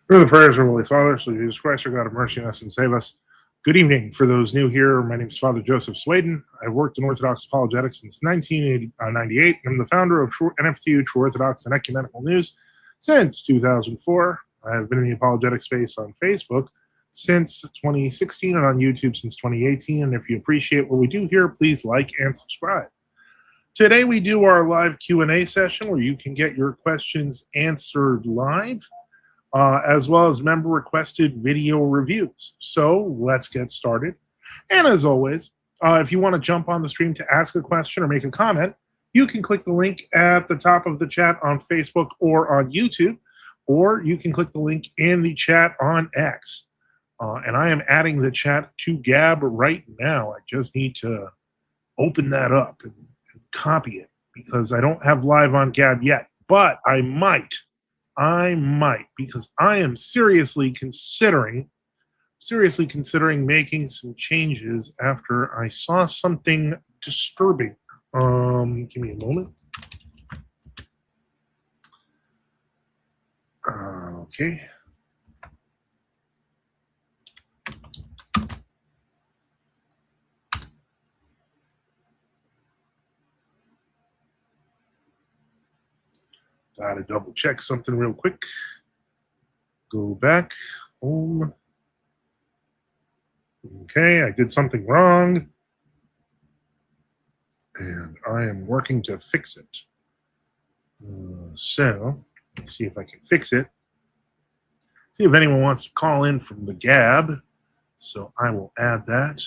Through the prayers of Holy Father, so Jesus Christ, our God of mercy on us and save us. Good evening. For those new here, my name is Father Joseph Swaden. I've worked in Orthodox apologetics since 1998. I'm the founder of NFTU, True Orthodox and Ecumenical News, since 2004. I've been in the apologetic space on Facebook since 2016 and on YouTube since 2018. And if you appreciate what we do here, please like and subscribe. Today we do our live Q&A session where you can get your questions answered live. As well as member-requested video reviews. So let's get started. And as always, if you want to jump on the stream to ask a question or make a comment, you can click the link at the top of the chat on Facebook or on YouTube, or you can click the link in the chat on X. And I am adding the chat to Gab right now. I just need to open that up and copy it because I don't have live on Gab yet, but I might, because I am seriously considering making some changes after I saw something disturbing. Give me a moment. Okay. Gotta double check something real quick. Go back home. Okay, I did something wrong. And I am working to fix it. So, let's see if I can fix it. See if anyone wants to call in from the Gab. So I will add that.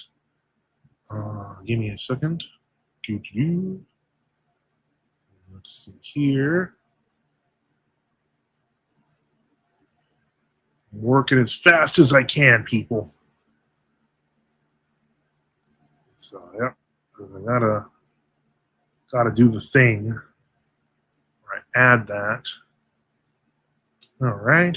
Give me a second. Let's see here. I'm working as fast as I can, people. So, yep, I gotta do the thing where I add that. All right.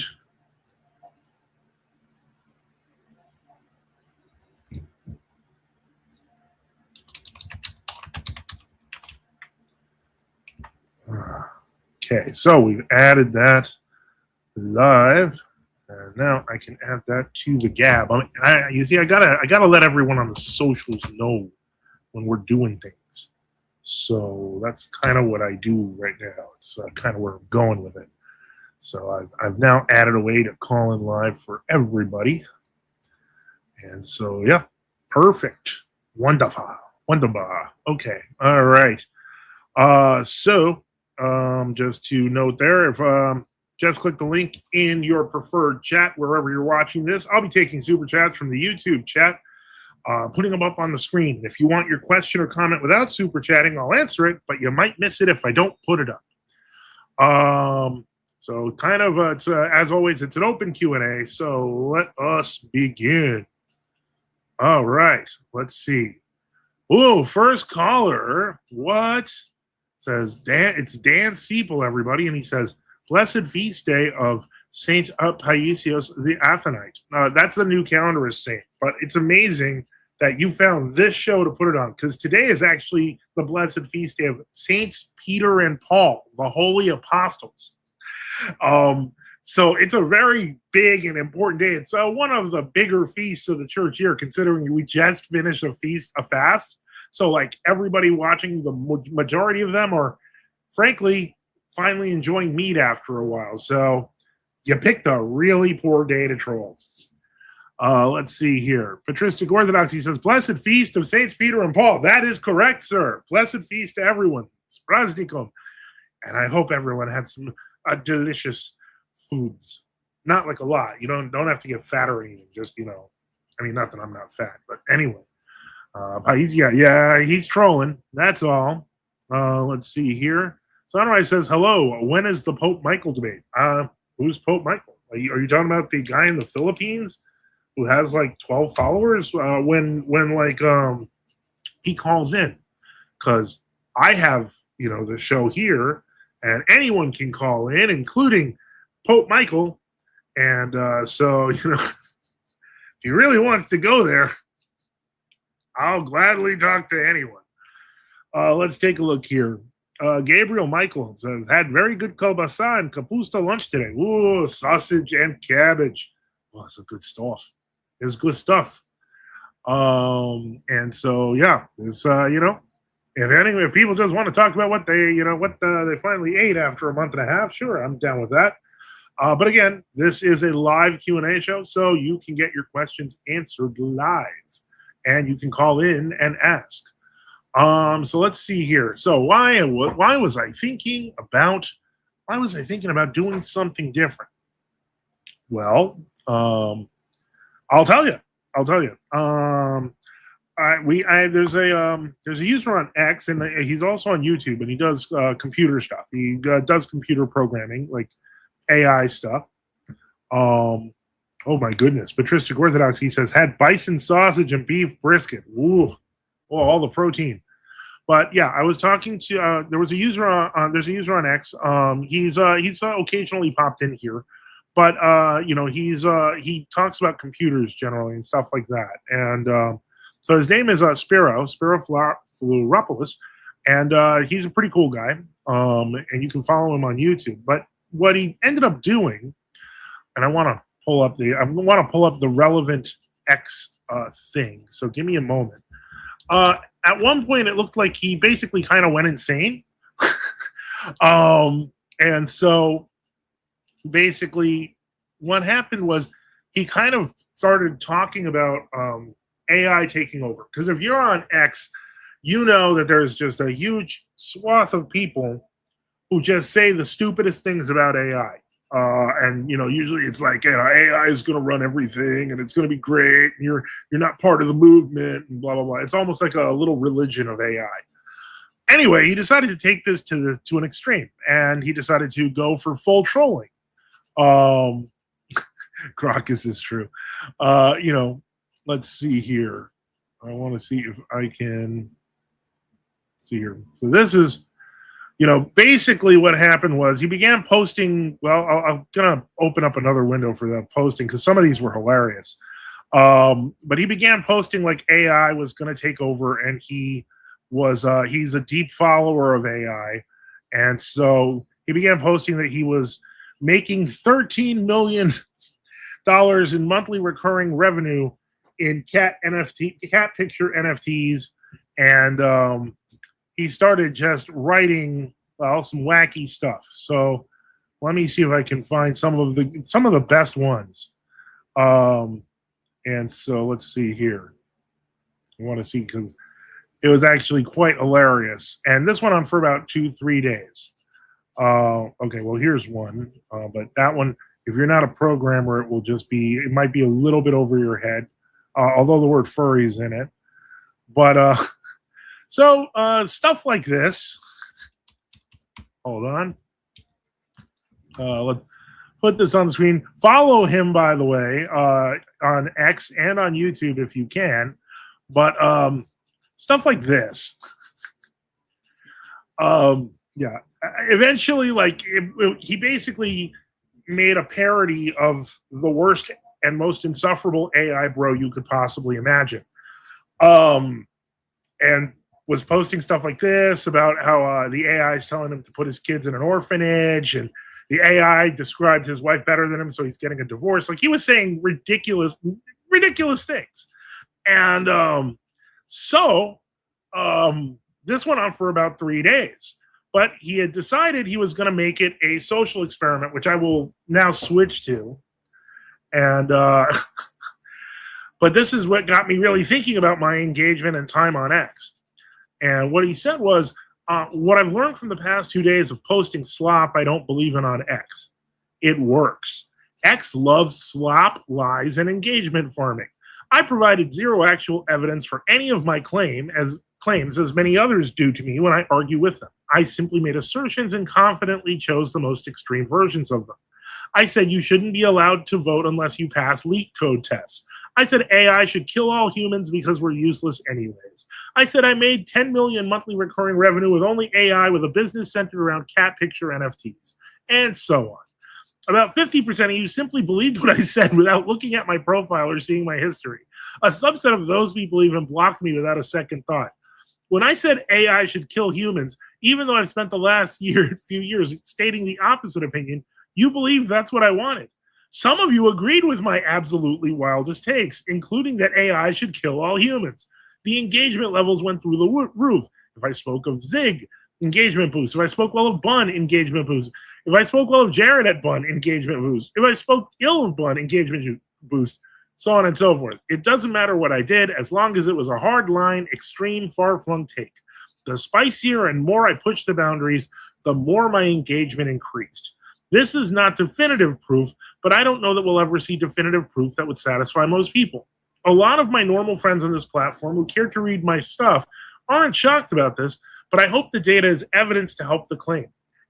Okay, so we've added that live. And now I can add that to the Gab. You see, I gotta let everyone on the socials know when we're doing things. So that's kind of what I do right now. It's kind of where I'm going with it. So I've now added a way to call in live for everybody. And so yeah, perfect, wonderful. Okay, all right. So just to note there, if just click the link in your preferred chat wherever you're watching this. I'll be taking super chats from the YouTube chat, putting them up on the screen. If you want your question or comment without super chatting, I'll answer it, but you might miss it if I don't put it up. So kind of, it's as always, it's an open Q&A, so let us begin. All right, let's see. Oh, first caller, what? Says Dan, it's Dan Steeple, everybody, and he says, Blessed Feast Day of Saint Paisios the Athonite. That's a new calendar saint, but it's amazing that you found this show to put it on because today is actually the Blessed Feast Day of Saints Peter and Paul, the Holy Apostles. So it's a very big and important day. It's one of the bigger feasts of the church year, considering we just finished a fast. So like everybody watching, the majority of them are, frankly, finally enjoying meat after a while. So you picked a really poor day to troll. Let's see here. Patristic Orthodoxy says, Blessed Feast of Saints Peter and Paul. That is correct, sir. Blessed Feast to everyone. Spraznikom. And I hope everyone had some delicious foods. Not like a lot. You don't have to get fat or anything. Just, not that I'm not fat. But anyway. Yeah, he's trolling. That's all. Let's see here. Sunrise says, hello, when is the Pope Michael debate? Who's Pope Michael? Are you talking about the guy in the Philippines who has like 12 followers? When he calls in. Because I have, the show here, and anyone can call in, including Pope Michael. And so, if he really wants to go there, I'll gladly talk to anyone. Let's take a look here. Gabriel Michael says, had very good kielbasa and kapusta lunch today. Ooh, sausage and cabbage. Well, that's a good stuff. It's good stuff. And so, yeah, it's, if people just want to talk about what they finally ate after a month and a half, sure, I'm down with that. But again, this is a live Q&A show, so you can get your questions answered live, and you can call in and ask. So let's see here. So why was I thinking about doing something different? Well, I'll tell you. There's a user on X, and he's also on YouTube, and he does computer stuff. He does computer programming, like AI stuff. Oh my goodness, Patristic Orthodox. He says had bison sausage and beef brisket. Ooh, all the protein. But yeah, I was talking to there's a user on X. He's occasionally popped in here, but he talks about computers generally and stuff like that. And so his name is Spiro Fluoropoulos, and he's a pretty cool guy. And you can follow him on YouTube. But what he ended up doing, and I want to pull up the relevant X thing. So give me a moment. At one point, it looked like he basically kind of went insane. And so basically what happened was he kind of started talking about AI taking over. Because if you're on X, you know that there's just a huge swath of people who just say the stupidest things about AI. And usually it's like, AI is going to run everything, and it's going to be great, and you're not part of the movement, and blah blah blah. It's almost like a little religion of AI. Anyway, he decided to take this to an extreme, and he decided to go for full trolling. Crocus is true. Let's see here. I want to see if I can see here. So this is. Basically what happened was he began posting. Well, I'm going to open up another window for that posting because some of these were hilarious. But he began posting like AI was going to take over, and he's a deep follower of AI. And so he began posting that he was making $13 million in monthly recurring revenue in cat picture NFTs. And, he started just writing some wacky stuff. So let me see if I can find some of the best ones. And so let's see here. I want to see because it was actually quite hilarious. And this went on for about 2-3 days. Okay, well here's one. But that one, if you're not a programmer, it might be a little bit over your head. Although the word furry is in it. But so stuff like this. Hold on. Let's put this on the screen. Follow him, by the way, on X and on YouTube if you can. But stuff like this. Yeah. Eventually, he basically made a parody of the worst and most insufferable AI bro you could possibly imagine. And was posting stuff like this about how the AI is telling him to put his kids in an orphanage, and the AI described his wife better than him, so he's getting a divorce. Like, he was saying ridiculous things. And this went on for about 3 days. But he had decided he was going to make it a social experiment, which I will now switch to. And but this is what got me really thinking about my engagement and time on X. And what he said was, what I've learned from the past 2 days of posting slop I don't believe in on X. It works. X loves slop, lies, and engagement farming. I provided zero actual evidence for any of my claims, as many others do to me when I argue with them. I simply made assertions and confidently chose the most extreme versions of them. I said you shouldn't be allowed to vote unless you pass leak code tests. I said AI should kill all humans because we're useless anyways. I said I made 10 million monthly recurring revenue with only AI with a business centered around cat picture NFTs, and so on. About 50% of you simply believed what I said without looking at my profile or seeing my history. A subset of those people even blocked me without a second thought. When I said AI should kill humans, even though I've spent the last few years stating the opposite opinion, you believe that's what I wanted. Some of you agreed with my absolutely wildest takes, including that AI should kill all humans. The engagement levels went through the roof. If I spoke of Zig, engagement boost. If I spoke well of Bun, engagement boost. If I spoke well of Jared at Bun, engagement boost. If I spoke ill of Bun, engagement boost. So on and so forth. It doesn't matter what I did as long as it was a hard line, extreme, far-flung take. The spicier and more I pushed the boundaries, the more my engagement increased. This is not definitive proof, but I don't know that we'll ever see definitive proof that would satisfy most people. A lot of my normal friends on this platform who care to read my stuff aren't shocked about this, but I hope the data is evidence to help the claim.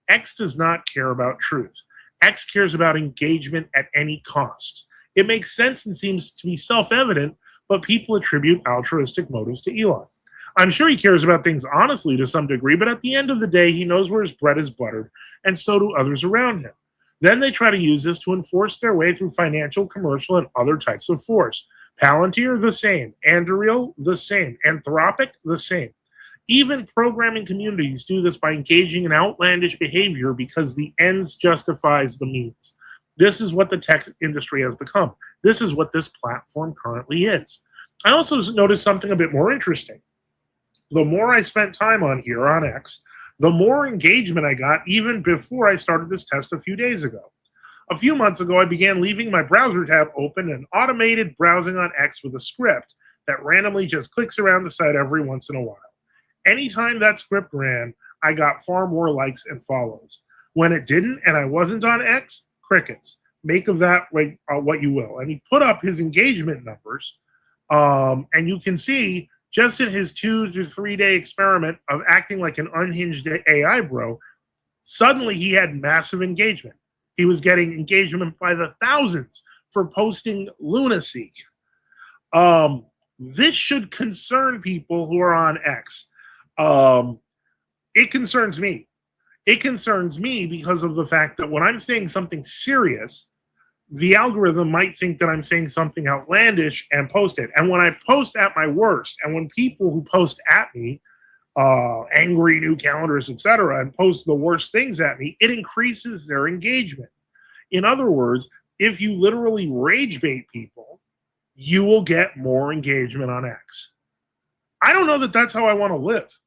X does not care about truth. X cares about engagement at any cost. It makes sense and seems to be self-evident, but people attribute altruistic motives to Elon. I'm sure he cares about things honestly to some degree, but at the end of the day, he knows where his bread is buttered, and so do others around him. Then they try to use this to enforce their way through financial, commercial, and other types of force. Palantir, the same. Anduril, the same. Anthropic, the same. Even programming communities do this by engaging in outlandish behavior because the ends justifies the means. This is what the tech industry has become. This is what this platform currently is. I also noticed something a bit more interesting. The more I spent time on here on X, the more engagement I got even before I started this test a few days ago. A few months ago, I began leaving my browser tab open and automated browsing on X with a script that randomly just clicks around the site every once in a while. Anytime that script ran, I got far more likes and follows. When it didn't and I wasn't on X, crickets. Make of that what you will. And he put up his engagement numbers, and you can see just in his 2 to 3 day experiment of acting like an unhinged AI bro, suddenly he had massive engagement. He was getting engagement by the thousands for posting lunacy. This should concern people who are on X. It concerns me. It concerns me because of the fact that when I'm saying something serious, the algorithm might think that I'm saying something outlandish and post it. And when I post at my worst, and when people who post at me, angry new calendars, etc., and post the worst things at me, it increases their engagement. In other words, if you literally rage bait people, you will get more engagement on X. I don't know that that's how I want to live.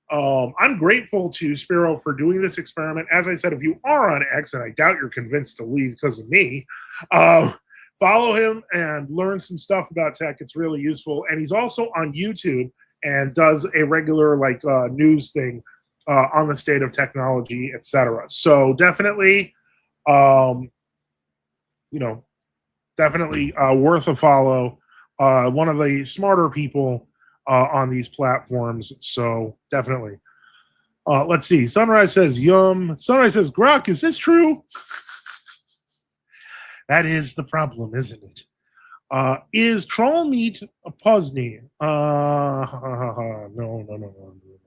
I'm grateful to Spiro for doing this experiment. As I said, if you are on X, and I doubt you're convinced to leave because of me, follow him and learn some stuff about tech. It's really useful. And he's also on YouTube and does a regular news thing on the state of technology, etc. So definitely, definitely worth a follow. One of the smarter people on these platforms. So definitely. Let's see. Sunrise says, yum. Sunrise says, Grok, is this true? That is the problem, isn't it? Is troll meat a Posny? No.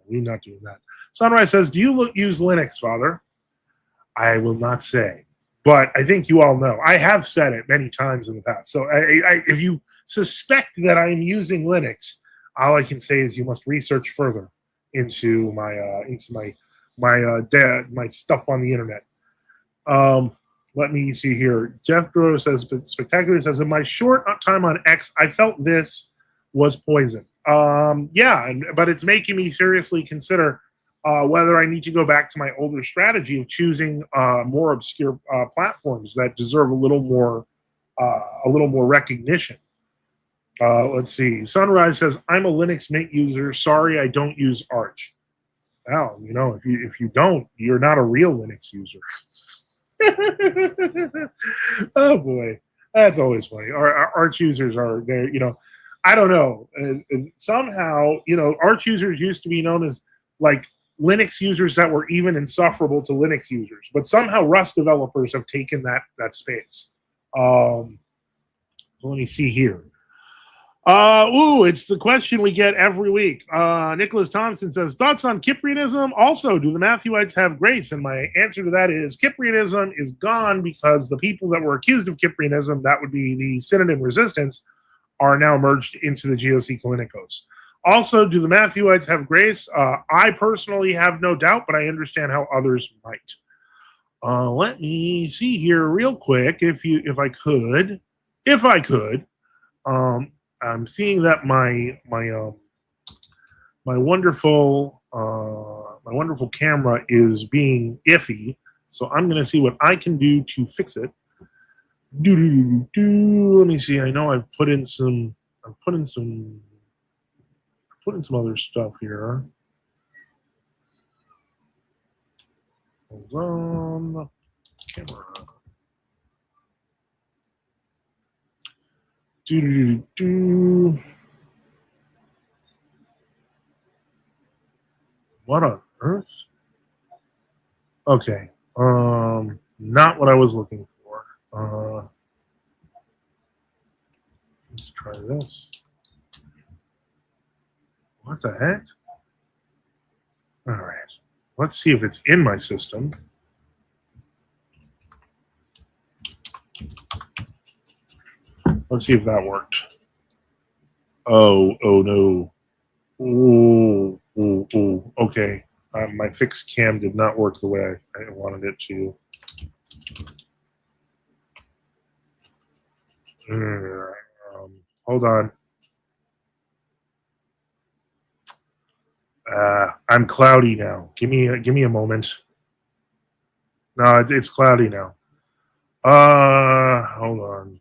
We're not doing that. Sunrise says, do you use Linux, Father? I will not say. But I think you all know. I have said it many times in the past. So if you suspect that I'm using Linux, all I can say is you must research further into my stuff on the internet. Let me see here. Jeff Grow says, Spectacular says, in my short time on X, I felt this was poison. But it's making me seriously consider whether I need to go back to my older strategy of choosing more obscure platforms that deserve a little more recognition. Let's see. Sunrise says, I'm a Linux Mint user. Sorry, I don't use Arch. Well, if you don't, you're not a real Linux user. Oh boy, that's always funny. Our Arch users are there. I don't know. And somehow, Arch users used to be known as like Linux users that were even insufferable to Linux users, but somehow Rust developers have taken that space. Let me see here. It's the question we get every week. Nicholas Thompson says, thoughts on Cyprianism? Also, do the Matthewites have grace? And my answer to that is Cyprianism is gone because the people that were accused of Cyprianism, that would be the Synod and Resistance, are now merged into the GOC Kalinikos. Also, do the Matthewites have grace? I personally have no doubt, but I understand how others might. Let me see here real quick. If I could, I'm seeing that my wonderful camera is being iffy, so I'm going to see what I can do to fix it. Let me see. I know I've put in some other stuff here. Hold on. Camera. What on earth? Okay. Not what I was looking for. Let's try this. What the heck? All right. Let's see if it's in my system. Let's see if that worked. Oh no. Ooh. Okay. My fixed cam did not work the way I wanted it to. Hold on. I'm cloudy now. Give me a moment. No, it's cloudy now. Hold on.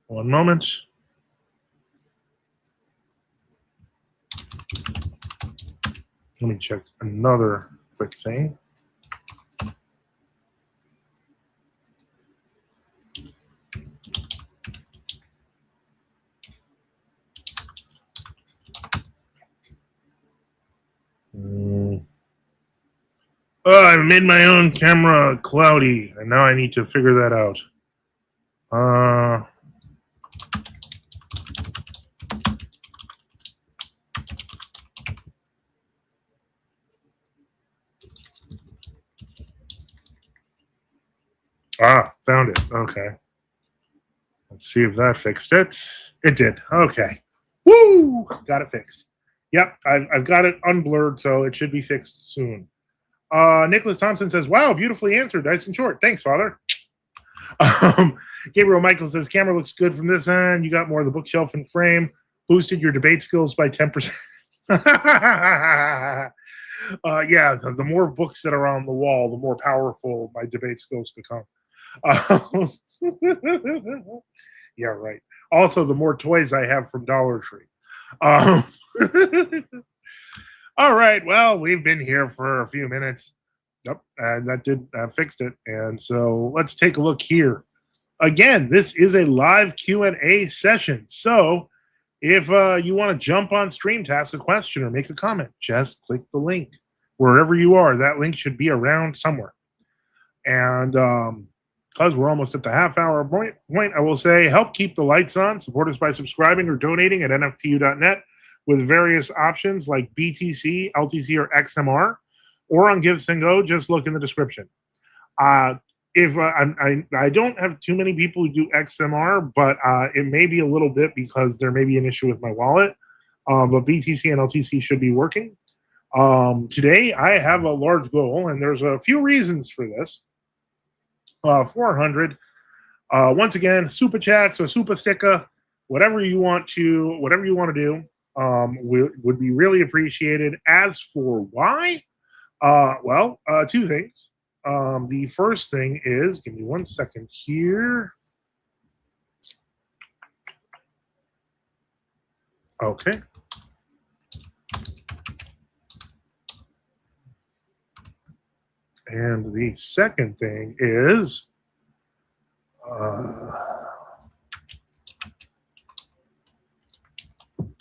One moment. Let me check another quick thing. Oh, I made my own camera cloudy, and now I need to figure that out. Found it. Okay. Let's see if that fixed it. It did. Okay. Woo! Got it fixed. Yep, I've got it unblurred, so it should be fixed soon. Nicholas Thompson says, wow, beautifully answered. Nice and short. Thanks, Father. Gabriel Michael says, camera looks good from this end. You got more of the bookshelf and frame. Boosted your debate skills by 10%. Yeah, the more books that are on the wall, the more powerful my debate skills become. Yeah, right. Also, the more toys I have from Dollar Tree. All right. Well, we've been here for a few minutes. Yep, and that did fixed it. And so let's take a look here. Again, this is a live Q&A session. So if you want to jump on stream to ask a question or make a comment, just click the link wherever you are. That link should be around somewhere. And because we're almost at the half-hour point, I will say help keep the lights on. Support us by subscribing or donating at NFTU.net with various options like BTC, LTC, or XMR, or on GiveSendGo. Just look in the description. If I don't have too many people who do XMR, but it may be a little bit because there may be an issue with my wallet. But BTC and LTC should be working. Today, I have a large goal, and there's a few reasons for this. 400. Once again, super chats or super sticker, whatever you want to do, would be really appreciated. As for why, two things. The first thing is, give me 1 second here. Okay. And the second thing is,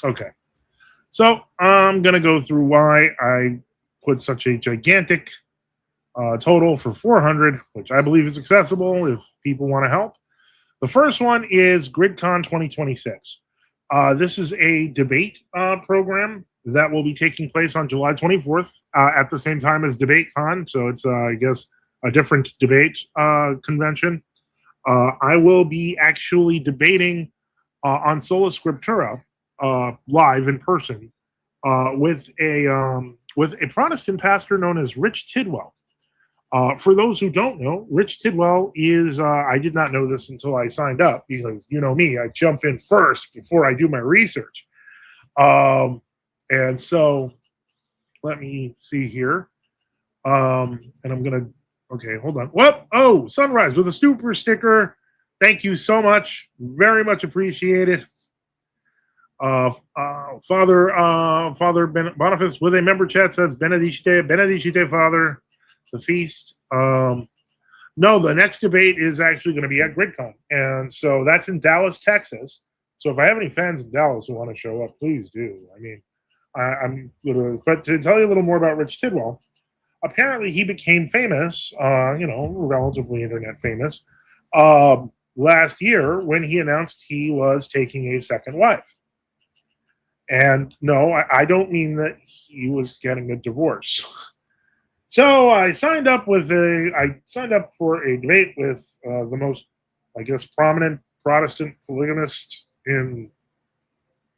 okay. So I'm going to go through why I put such a gigantic total for 400, which I believe is accessible if people want to help. The first one is GridCon 2026. This is a debate program that will be taking place on July 24th at the same time as DebateCon. So it's, I guess, a different debate convention. I will be actually debating on Sola Scriptura live in person with a Protestant pastor known as Rich Tidwell. For those who don't know, Rich Tidwell is, I did not know this until I signed up because you know me, I jump in first before I do my research. And so let me see here. And I'm going to, okay, hold on. Whoop, oh, Sunrise with a super sticker. Thank you so much. Very much appreciated. Father Boniface with a member chat says, Benedicite, Benedicite, Father, the feast. No, the next debate is actually going to be at GridCon. And so that's in Dallas, Texas. So if I have any fans in Dallas who want to show up, please do. I mean, I'm going to, but to tell you a little more about Rich Tidwell, apparently he became famous, relatively internet famous, last year when he announced he was taking a second wife. And no, I don't mean that he was getting a divorce. So I signed up for a debate with the most, I guess, prominent Protestant polygamist in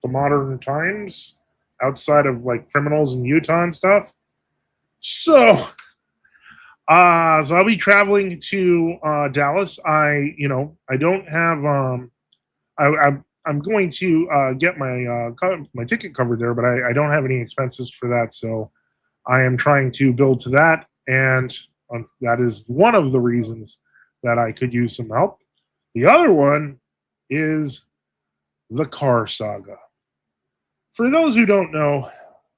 the modern times, outside of like criminals in Utah and stuff. So I'll be traveling to Dallas. I don't have I'm going to get my ticket covered there, but I don't have any expenses for that. So I am trying to build to that, and that is one of the reasons that I could use some help. The other one is the car saga. For those who don't know,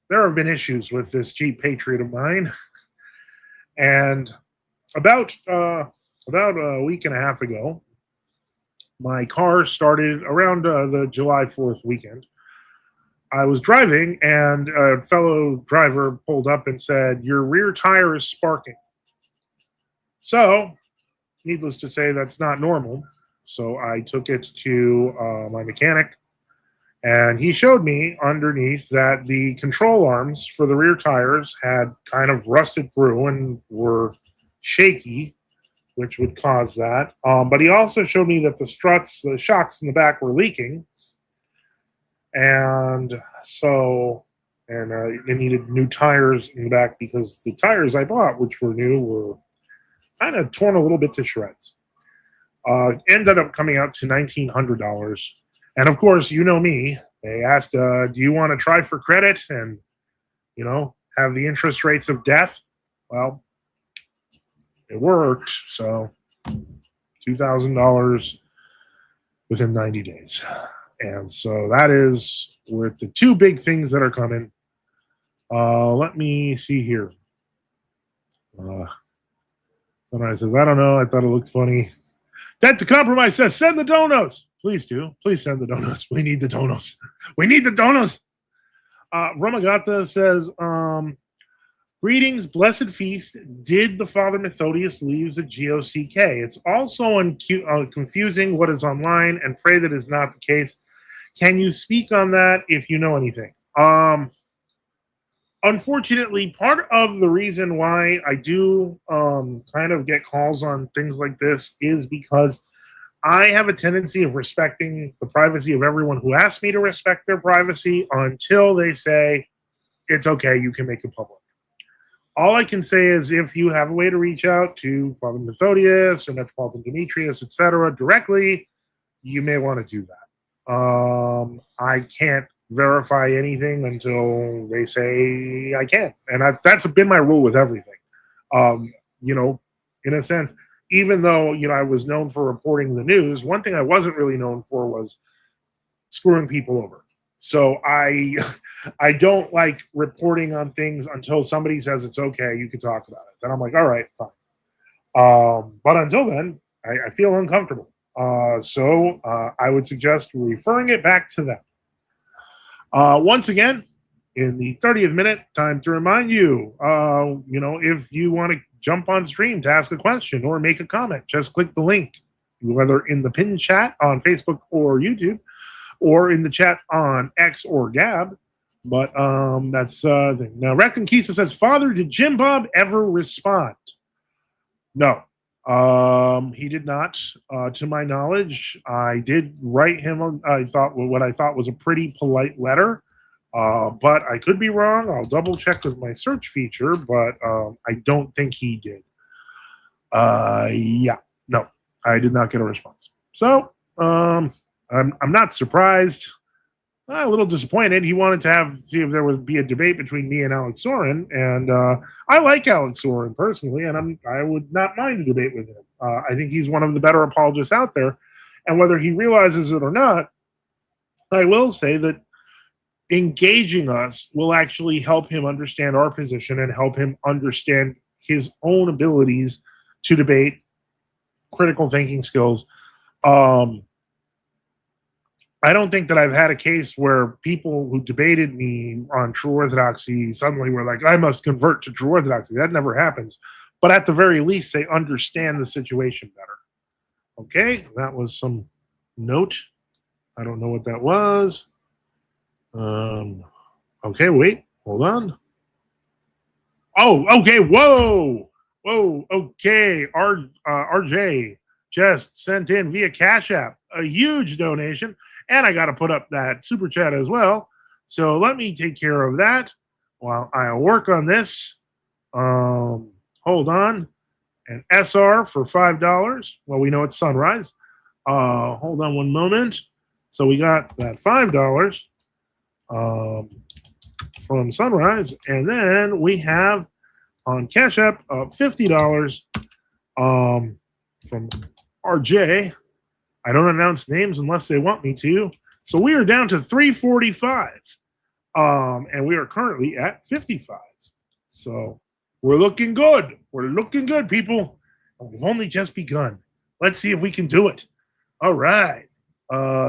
there have been issues with this Jeep Patriot of mine, and about a week and a half ago, my car started around the July 4th weekend. I was driving, and a fellow driver pulled up and said, "Your rear tire is sparking." So, needless to say, that's not normal. So I took it to my mechanic, and he showed me underneath that the control arms for the rear tires had kind of rusted through and were shaky, which would cause that. But he also showed me that the struts, the shocks in the back were leaking. And so, it needed new tires in the back because the tires I bought, which were new, were kind of torn a little bit to shreds. Ended up coming out to $1,900. And of course, you know me, they asked, do you want to try for credit and, have the interest rates of death? Well, it worked. So $2,000 within 90 days. And so that is with the two big things that are coming. Let me see here. Somebody says, I don't know. I thought it looked funny. That the compromise says, send the donuts. Please do. Please send the donuts. We need the donuts. We need the donuts. Ramagata says, greetings, blessed feast. Did the Father Methodius leaves a GOCK? It's also confusing what is online, and pray that is not the case. Can you speak on that if you know anything? Unfortunately, part of the reason why I do kind of get calls on things like this is because I have a tendency of respecting the privacy of everyone who asks me to respect their privacy until they say, it's okay, you can make it public. All I can say is if you have a way to reach out to Father Methodius or Metropolitan Demetrius, etc., directly, you may want to do that. I can't verify anything until they say I can. And that's been my rule with everything. In a sense, even though, I was known for reporting the news, one thing I wasn't really known for was screwing people over. So I don't like reporting on things until somebody says it's okay, you can talk about it. Then I'm like, all right, fine. But until then, I feel uncomfortable. So I would suggest referring it back to them. Once again, in the 30th minute, time to remind you, if you want to jump on stream to ask a question or make a comment, just click the link, whether in the pinned chat on Facebook or YouTube, or in the chat on X or Gab. But that's the thing. Now, Recton Kisa says, Father, did Jim Bob ever respond? No. He did not, to my knowledge. I did write him I thought what I thought was a pretty polite letter. But I could be wrong. I'll double check with my search feature, but I don't think he did. Yeah, no, I did not get a response. So I'm not surprised. A little disappointed. He wanted to see if there would be a debate between me and Alex Soren, and I like Alex Soren personally, and I would not mind a debate with him. I think he's one of the better apologists out there, and whether he realizes it or not, I will say that engaging us will actually help him understand our position and help him understand his own abilities to debate, critical thinking skills. I don't think that I've had a case where people who debated me on true orthodoxy suddenly were like, I must convert to true orthodoxy. That never happens. But at the very least, they understand the situation better. Okay, that was some note. I don't know what that was. Okay, wait, hold on. Oh, okay, whoa, okay. RJ just sent in via Cash App a huge donation, and I got to put up that super chat as well. So let me take care of that while I work on this. Hold on. And SR for $5. Well, we know it's Sunrise. Hold on one moment. So we got that $5 from Sunrise, and then we have on Cash App $50 from RJ. I don't announce names unless they want me to. So we are down to 345. And we are currently at 55. So we're looking good. We're looking good, people. We've only just begun. Let's see if we can do it. All right.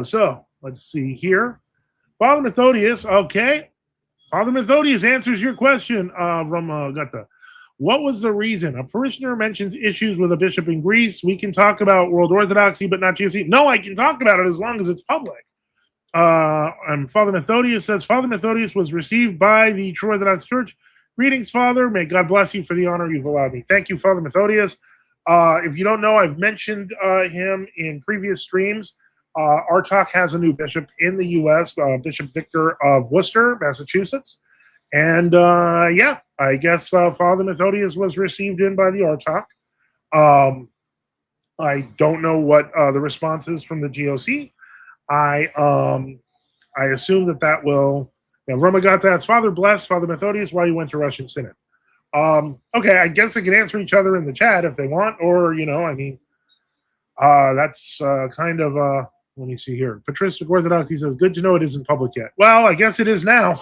So let's see here. Father Methodius, okay. Father Methodius answers your question from Gutta. What was the reason? A parishioner mentions issues with a bishop in Greece. We can talk about World Orthodoxy, but not GOC. No, I can talk about it as long as it's public. And Father Methodius says, Father Methodius was received by the True Orthodox Church. Greetings, Father. May God bless you for the honor you've allowed me. Thank you, Father Methodius. If you don't know, I've mentioned him in previous streams. Our talk has a new bishop in the U.S., Bishop Victor of Worcester, Massachusetts. And yeah, I guess Father Methodius was received in by the RTOC. I don't know what the response is from the GOC. I assume that will. Yeah, Roma got that. Father bless Father Methodius while you went to Russian Synod. Okay, I guess they can answer each other in the chat if they want, or I mean, that's kind of. Let me see here. Patristic Orthodoxy says, good to know it isn't public yet. Well, I guess it is now.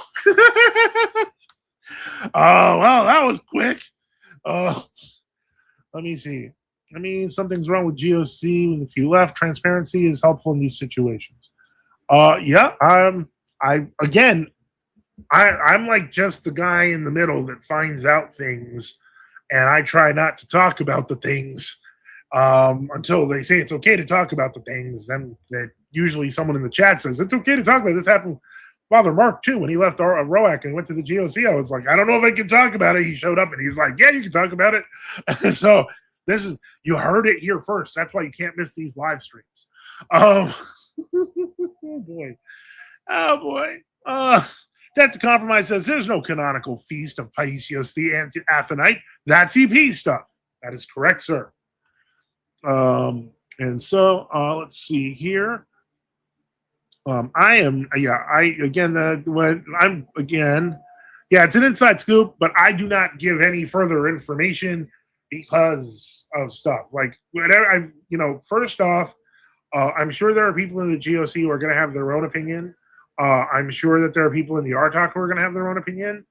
Oh, well, that was quick. Let me see. I mean, something's wrong with GOC. If you left, transparency is helpful in these situations. Yeah, I'm like just the guy in the middle that finds out things, and I try not to talk about the things until they say it's okay to talk about the things. Then that usually someone in the chat says it's okay to talk about it. This happened with Father Mark too when he left ROAC and went to the GOC. I was like, I don't know if I can talk about it. He showed up and he's like, yeah, you can talk about it. So you heard it here first. That's why you can't miss these live streams. Oh boy. That the Compromise says there's no canonical feast of Paisios the Athenite. That's EP stuff. That is correct, sir. And so let's see here. It's an inside scoop, but I do not give any further information because of stuff like whatever. First off, I'm sure there are people in the GOC who are going to have their own opinion. I'm sure that there are people in the RTOC who are going to have their own opinion,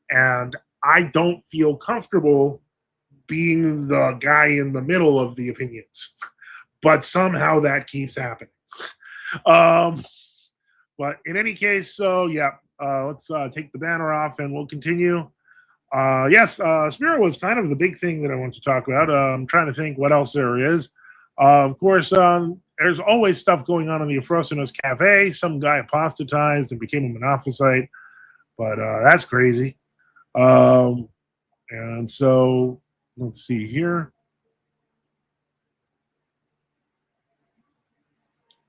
and I don't feel comfortable being the guy in the middle of the opinions, but somehow that keeps happening. But in any case, so yeah, let's take the banner off and we'll continue. Yes, Spiro was kind of the big thing that I want to talk about. I'm trying to think what else there is. Of course, there's always stuff going on in the Afrosinos Cafe. Some guy apostatized and became a Monophysite. But that's crazy. Um, and so let's see here.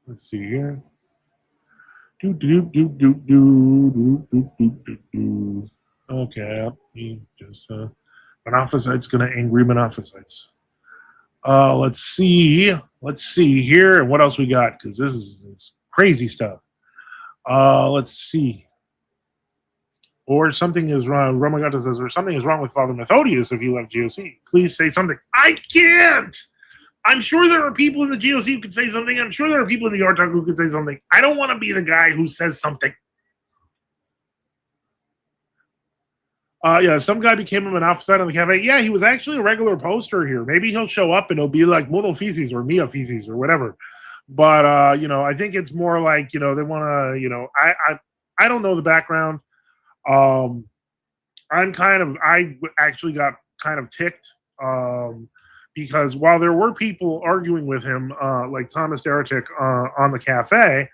Let's see here. Do do do do do do do do do do. Okay, just Monophysites gonna angry Monophysites. Let's see. Let's see here. And what else we got? Because this is crazy stuff. Let's see. Or something is wrong. Romagata says, or something is wrong with Father Methodius if he left GOC. Please say something. I can't. I'm sure there are people in the GOC who could say something. I'm sure there are people in the Artalk who could say something. I don't want to be the guy who says something. Yeah, some guy became a monophysite on the cafe. Yeah, he was actually a regular poster here. Maybe he'll show up and it'll be like monophysis or miaphysis or whatever. But I think it's more like, they want to, I don't know the background. I actually got kind of ticked because while there were people arguing with him, like Thomas Deretic on the cafe,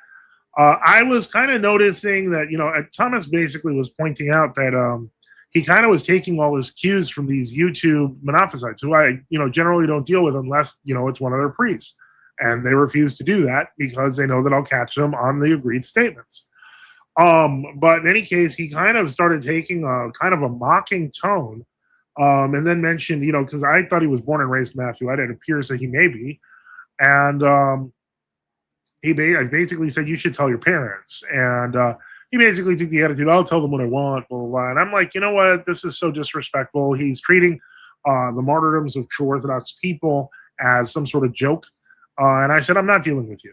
I was kind of noticing that, Thomas basically was pointing out that he kind of was taking all his cues from these YouTube monophysites who I, generally don't deal with unless, it's one of their priests. And they refuse to do that because they know that I'll catch them on the agreed statements. But in any case, he kind of started taking a kind of a mocking tone, and then mentioned, because I thought he was born and raised Matthew. It appears that he may be, and he basically said you should tell your parents, and he basically took the attitude, I'll tell them what I want, blah, blah, blah. And I'm like, you know what? This is so disrespectful. He's treating the martyrdoms of true Orthodox people as some sort of joke, and I said, I'm not dealing with you.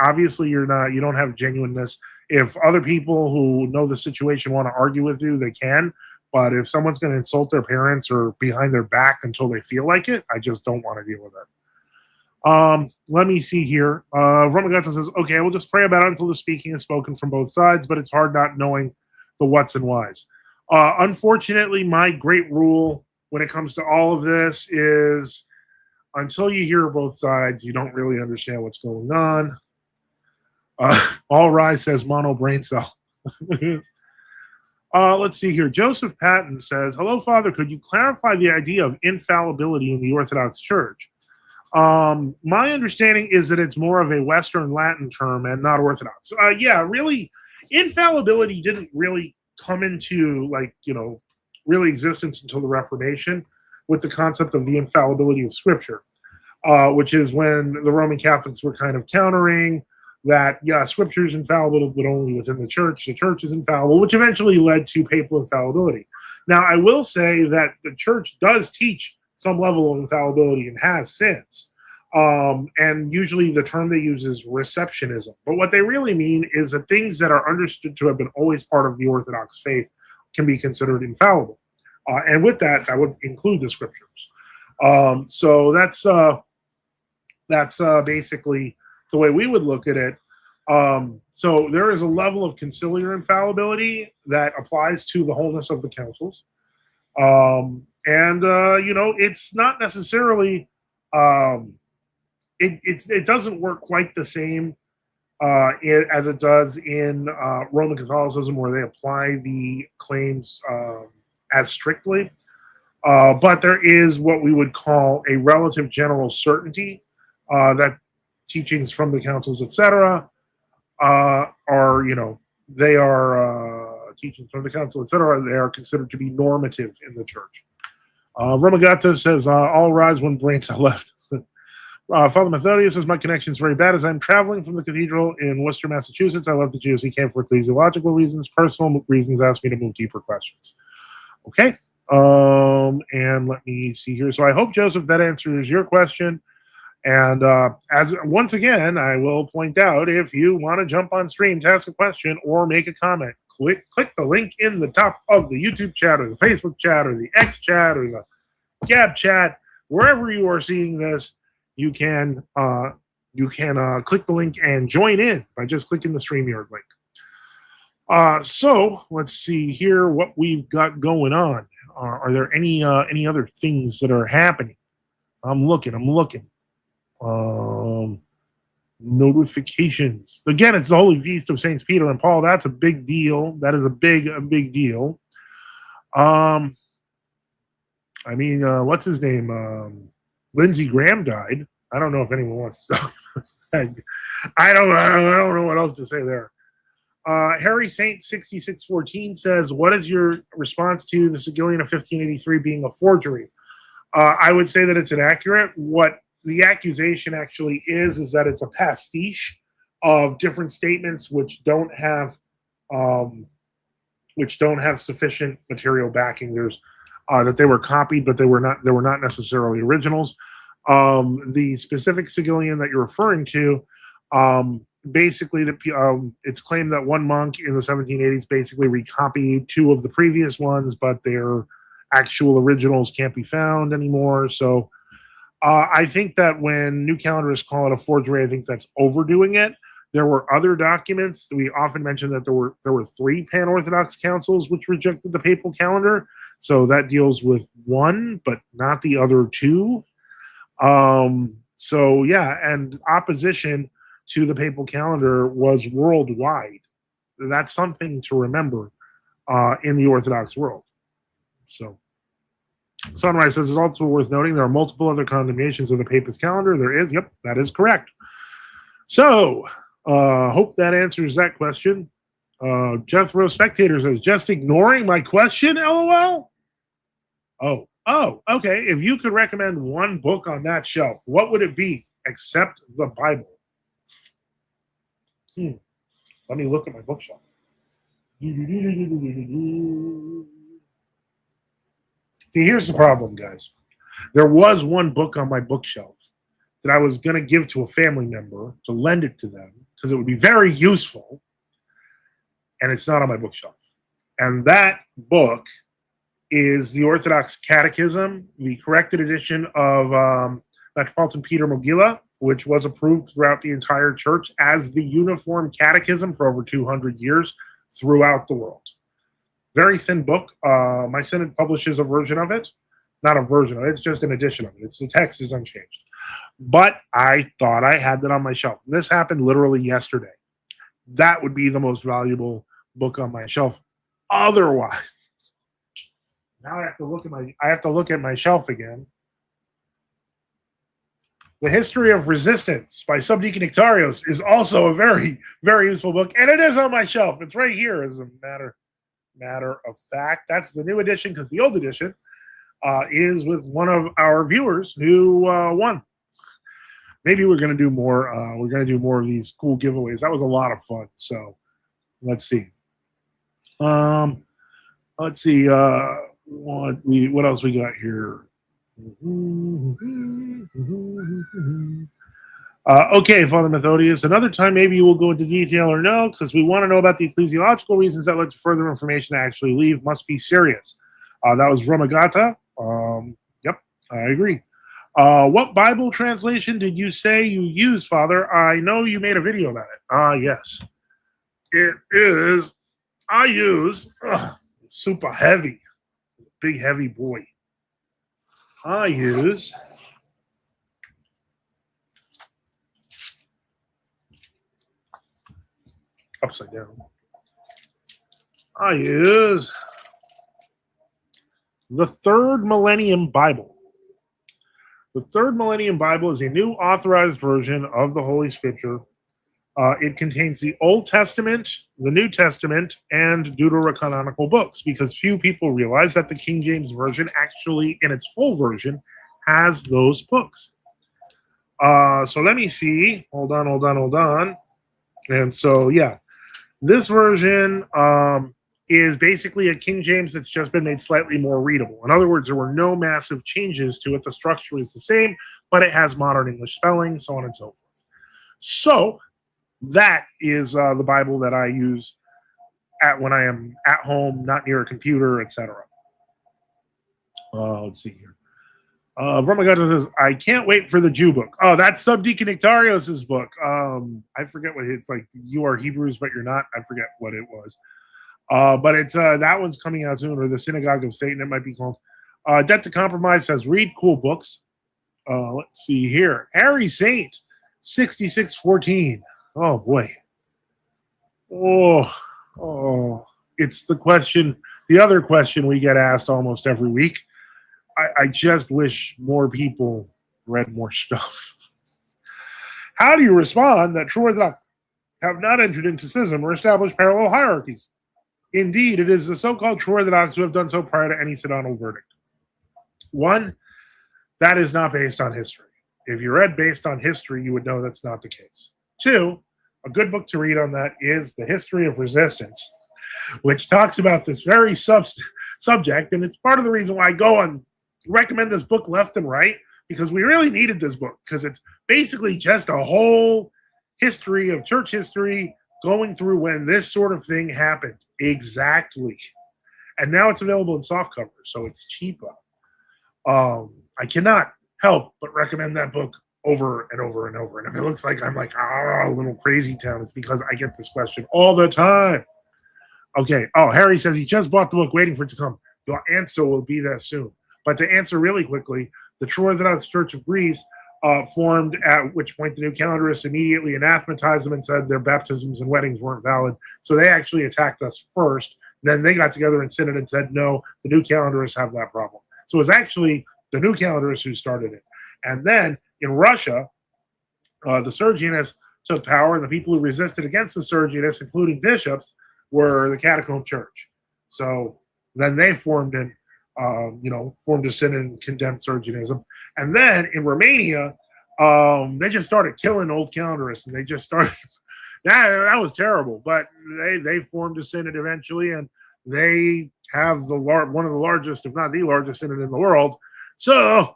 Obviously you don't have genuineness. If other people who know the situation want to argue with you, they can. But if someone's going to insult their parents or behind their back until they feel like it, I just don't want to deal with it. Let me see here. Romagata says, okay, we'll just pray about it until the speaking is spoken from both sides, but it's hard not knowing the what's and whys. Unfortunately, my great rule when it comes to all of this is until you hear both sides, you don't really understand what's going on. All Rise says mono brain cell. Let's see here. Joseph Patton says, hello, Father. Could you clarify the idea of infallibility in the Orthodox Church? My understanding is that it's more of a Western Latin term and not Orthodox. Yeah, really, infallibility didn't really come into really existence until the Reformation with the concept of the infallibility of Scripture, which is when the Roman Catholics were kind of countering that, yeah, Scripture is infallible, but only within the church is infallible, which eventually led to papal infallibility. Now, I will say that the church does teach some level of infallibility and has since. And usually the term they use is receptionism. But what they really mean is that things that are understood to have been always part of the Orthodox faith can be considered infallible. And with that, that would include the Scriptures. So that's basically the way we would look at it. So there is a level of conciliar infallibility that applies to the wholeness of the councils. It's not necessarily, it doesn't work quite the same as it does in Roman Catholicism, where they apply the claims as strictly. But there is what we would call a relative general certainty that teachings from the councils, etc., they are teachings from the council, etc., they are considered to be normative in the church. Romagata says, all rise when brains are left. Father Methodius says, my connection is very bad as I'm traveling from the cathedral in Worcester, Massachusetts. I left the GOC camp for ecclesiological reasons. Personal reasons asked me to move deeper questions. Okay. And let me see here. So I hope, Joseph, that answers your question. And as once again, I will point out, if you want to jump on stream to ask a question or make a comment, click the link in the top of the YouTube chat or the Facebook chat or the X chat or the Gab chat, wherever you are seeing this. You can click the link and join in by just clicking the StreamYard link. So let's see here what we've got going on. Are there any other things that are happening? I'm looking. Notifications. Again, it's the Holy Feast of Saints Peter and Paul. That's a big deal. That is a big deal. I mean, what's his name? Lindsey Graham died. I don't know if anyone wants to talk about that. I don't know what else to say there. Harry Saint 6614 says, "What is your response to the Sigillian of 1583 being a forgery?" I would say that it's inaccurate. What the accusation actually is that it's a pastiche of different statements which don't have sufficient material backing. There's that they were copied, but they were not necessarily originals. The specific Sigillian that you're referring to, basically, it's claimed that one monk in the 1780s basically recopied two of the previous ones, but their actual originals can't be found anymore. So I think that when new calendarists call it a forgery, I think that's overdoing it. There were other documents. We often mention that there were three pan-Orthodox councils which rejected the papal calendar. So that deals with one, but not the other two. So yeah, and opposition to the papal calendar was worldwide. That's something to remember in the Orthodox world. So Sunrise says it's also worth noting there are multiple other condemnations of the papist calendar. There is, yep, that is correct. So hope that answers that question. Jethro Spectator says, just ignoring my question, LOL? Oh, okay. If you could recommend one book on that shelf, what would it be except the Bible? Let me look at my bookshelf. See, here's the problem, guys. There was one book on my bookshelf that I was going to give to a family member to lend it to them because it would be very useful, and it's not on my bookshelf. And that book is the Orthodox Catechism, the corrected edition of Metropolitan Peter Mogila, which was approved throughout the entire church as the uniform catechism for over 200 years throughout the world. Very thin book. My synod publishes a version of it. Not a version of it, it's just an edition of it. The text is unchanged. But I thought I had that on my shelf. And this happened literally yesterday. That would be the most valuable book on my shelf. Otherwise, now I have to look at my shelf again. The History of Resistance by Subdeacon Ictarios is also a very, very useful book, and it is on my shelf. It's right here, as a matter of fact. That's the new edition, because the old edition is with one of our viewers who won. Maybe we're going to do more. We're going to do more of these cool giveaways. That was a lot of fun. So let's see. Let's see. What else we got here? Okay, Father Methodius. Another time, maybe you will go into detail or no, because we want to know about the ecclesiological reasons that led to further information to actually leave. Must be serious. That was Romagata. Yep, I agree. What Bible translation did you say you use, Father? I know you made a video about it. Yes. It is, I use, super heavy, big heavy boy. I use upside down. I use the Third Millennium Bible. The Third Millennium Bible is a new authorized version of the Holy Scripture. It contains the Old Testament, the New Testament, and Deuterocanonical books, because few people realize that the King James Version actually, in its full version, has those books. So let me see. Hold on. And so, yeah, this version is basically a King James that's just been made slightly more readable. In other words, there were no massive changes to it. The structure is the same, but it has modern English spelling, so on and so forth. So that is the Bible that I use when I am at home, not near a computer, etc. Let's see here. Brahmagata says, I can't wait for the Jew book. Oh, that's Subdeacon Ictarios' book. I forget what it's like. You are Hebrews, but you're not. I forget what it was. But it's that one's coming out soon, or the Synagogue of Satan, it might be called. Debt to Compromise says, read cool books. Let's see here. Harry Saint 6614. Oh boy. Oh, it's the question, the other question we get asked almost every week. I just wish more people read more stuff. How do you respond that true Orthodox have not entered into schism or established parallel hierarchies? Indeed, it is the so-called true Orthodox who have done so prior to any synodal verdict. One, that is not based on history. If you read based on history, you would know that's not the case. Two, a good book to read on that is The History of Resistance, which talks about this very subject, and it's part of the reason why I go and recommend this book left and right, because we really needed this book, because it's basically just a whole history of church history going through when this sort of thing happened. Exactly. And now it's available in softcover, so it's cheaper. I cannot help but recommend that book over and over and over. And if it looks like I'm like, a little crazy town, it's because I get this question all the time. Okay. Oh, Harry says he just bought the book, waiting for it to come. Your answer will be there soon. But to answer really quickly, the True Orthodox Church of Greece formed, at which point the new calendarists immediately anathematized them and said their baptisms and weddings weren't valid. So they actually attacked us first. Then they got together in synod and said, no, the new calendarists have that problem. So it was actually the new calendarists who started it. And then in Russia, the Sergianists took power, and the people who resisted against the Sergianists, including bishops, were the Catacomb Church. So then they formed a synod and condemned Sergianism. And then in Romania, they just started killing old calendarists, and they just started. that was terrible. But they formed a synod eventually, and they have one of the largest, if not the largest, synod in the world. So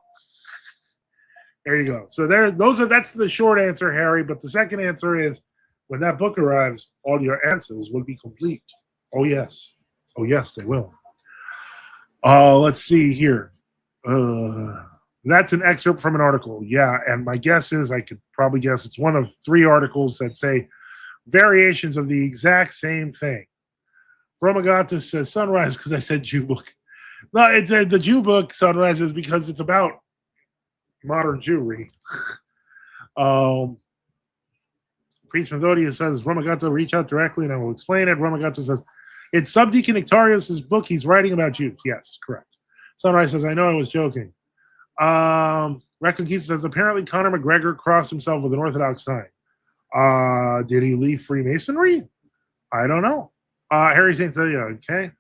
there you go. So that's the short answer, Harry. But the second answer is, when that book arrives, all your answers will be complete. Oh yes, they will. Let's see here. That's an excerpt from an article. Yeah, and my guess is, I could probably guess it's one of 3 articles that say variations of the exact same thing. Romagatus says Sunrise because I said Jew book. No, it's the Jew book, Sunrise, is because it's about modern Jewry. Priest Methodius says, Romagato, reach out directly and I will explain it. Romagato says, it's Subdeacon Ictarius' book. He's writing about Jews. Yes, correct. Sunrise says, I know I was joking. Reconquista says, apparently Conor McGregor crossed himself with an Orthodox sign. Did he leave Freemasonry? I don't know. Harry St. Celia, okay.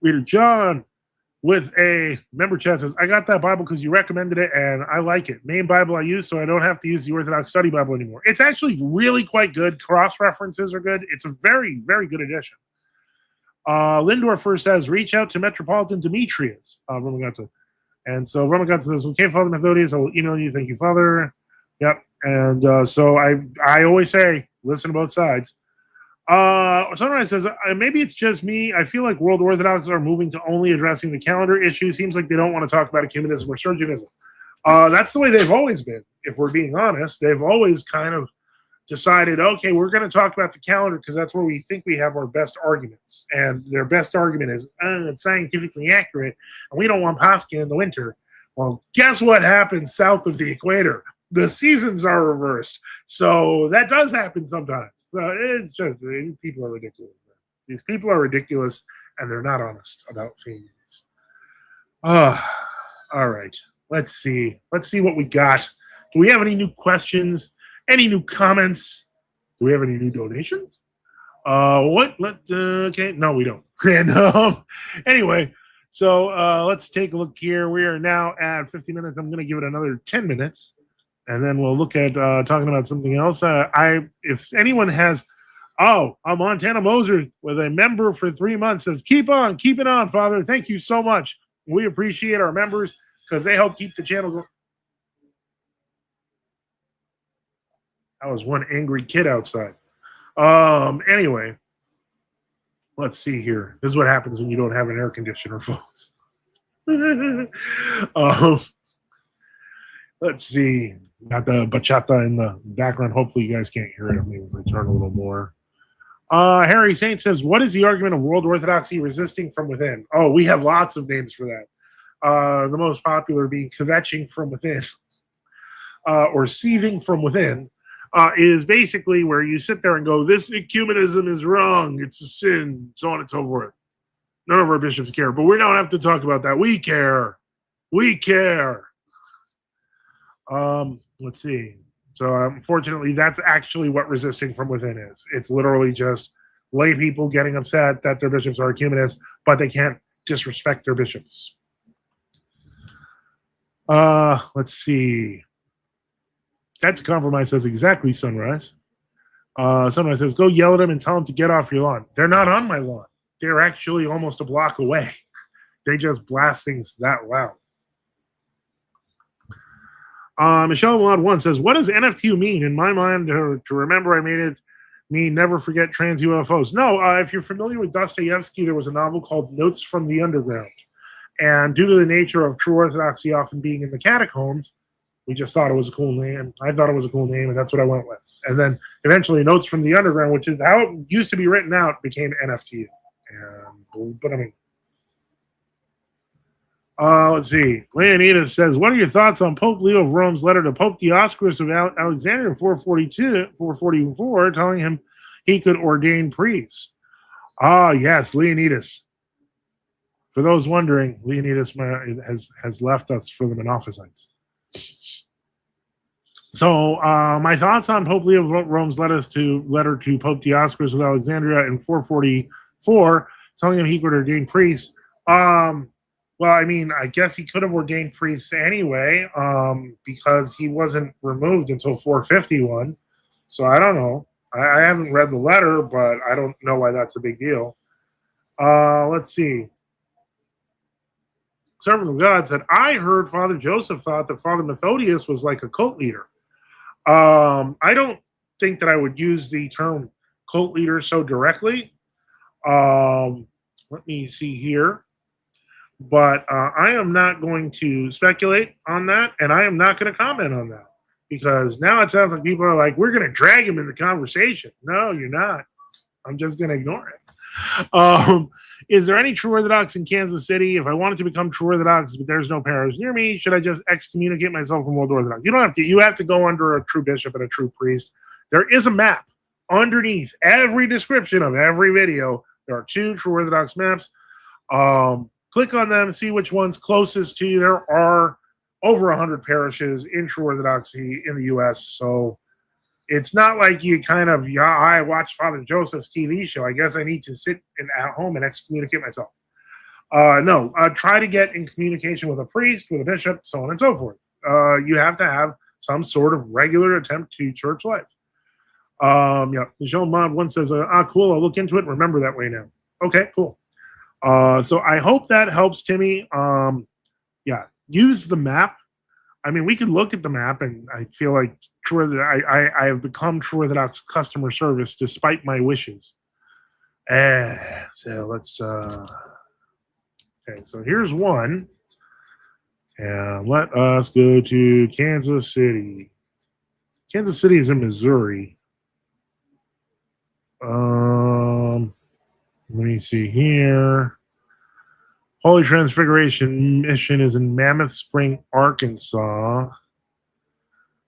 Reader John with a member chat says, I got that Bible because you recommended it and I like it. Main Bible I use, so I don't have to use the Orthodox Study Bible anymore. It's actually really quite good. Cross references are good. It's a very, very good edition. Lindorfer says, reach out to Metropolitan Demetrius. And so Romagato says, okay, Father Methodius, I will email you. Thank you, Father. Yep. And so I always say, listen to both sides. Sunrise says, maybe it's just me. I feel like World Orthodox are moving to only addressing the calendar issue. Seems like they don't want to talk about ecumenism or Sergianism. That's the way they've always been. If we're being honest, they've always kind of decided, okay, we're going to talk about the calendar because that's where we think we have our best arguments. And their best argument is, it's scientifically accurate, and we don't want Pascha in the winter. Well, guess what happens south of the equator? The seasons are reversed. So that does happen sometimes. So it's just, people are ridiculous. These people are ridiculous, and they're not honest about things. All right. Let's see what we got. Do we have any new questions? Any new comments? Do we have any new donations? Okay. No, we don't. And anyway, so let's take a look here. We are now at 50 minutes. I'm going to give it another 10 minutes. And then we'll look at talking about something else. If anyone has, Montana Moser with a member for 3 months says, keep it on, Father. Thank you so much. We appreciate our members because they help keep the channel going. That was one angry kid outside. Anyway, let's see here. This is what happens when you don't have an air conditioner, folks. Let's see. Got the bachata in the background. Hopefully you guys can't hear it. Maybe if I turn a little more. Harry Saint says, what is the argument of world orthodoxy resisting from within? Oh, we have lots of names for that. The most popular being kvetching from within. or seething from within, is basically where you sit there and go, this ecumenism is wrong, it's a sin, so on and so forth. None of our bishops care, but we don't have to talk about that. We care. We care. Let's see. So unfortunately, that's actually what resisting from within is. It's literally just lay people getting upset that their bishops are ecumenists, but they can't disrespect their bishops. Let's see. That's a compromise, says exactly, Sunrise. Sunrise says, go yell at them and tell them to get off your lawn. They're not on my lawn. They're actually almost a block away. They just blast things that loud. Michelle Mod 1 says, what does NFTU mean? In my mind, to remember, I made it mean never forget trans UFOs. No, if you're familiar with Dostoevsky, there was a novel called Notes from the Underground. And due to the nature of true Orthodoxy often being in the catacombs, we just thought it was a cool name. I thought it was a cool name, and that's what I went with. And then eventually Notes from the Underground, which is how it used to be written out, became NFTU. But I mean, let's see. Leonidas says, what are your thoughts on Pope Leo of Rome's letter to Pope Dioscorus of Alexandria in 444, telling him he could ordain priests? Yes, Leonidas. For those wondering, Leonidas has left us for the Monophysites. So my thoughts on Pope Leo of Rome's letter to Pope Dioscorus of Alexandria in 444, telling him he could ordain priests. Well, I mean, I guess he could have ordained priests anyway, because he wasn't removed until 451. So I don't know. I haven't read the letter, but I don't know why that's a big deal. Let's see. Servant of God said, I heard Father Joseph thought that Father Methodius was like a cult leader. I don't think that I would use the term cult leader so directly. Let me see here. But I am not going to speculate on that, and I am not going to comment on that, because now it sounds like people are like, we're going to drag him in the conversation. No, you're not. I'm just going to ignore it. Is there any true Orthodox in Kansas City? If I wanted to become true Orthodox, but there's no parish near me, should I just excommunicate myself from World Orthodox? You don't have to. You have to go under a true bishop and a true priest. There is a map underneath every description of every video. There are 2 true Orthodox maps. Click on them, see which one's closest to you. There are over 100 parishes in true Orthodoxy in the U.S., so it's not like you kind of, I watched Father Joseph's TV show. I guess I need to sit at home and excommunicate myself. No, try to get in communication with a priest, with a bishop, so on and so forth. You have to have some sort of regular attempt to church life. Michelle Mod 1 says, cool, I'll look into it and remember that way now. Okay, cool. So I hope that helps, Timmy. Use the map. I mean, we could look at the map, and I feel like I have become true Orthodox customer service despite my wishes. So let's. Okay, so here's one, and let us go to Kansas City. Kansas City is in Missouri. Let me see here. Holy Transfiguration Mission is in Mammoth Spring, Arkansas.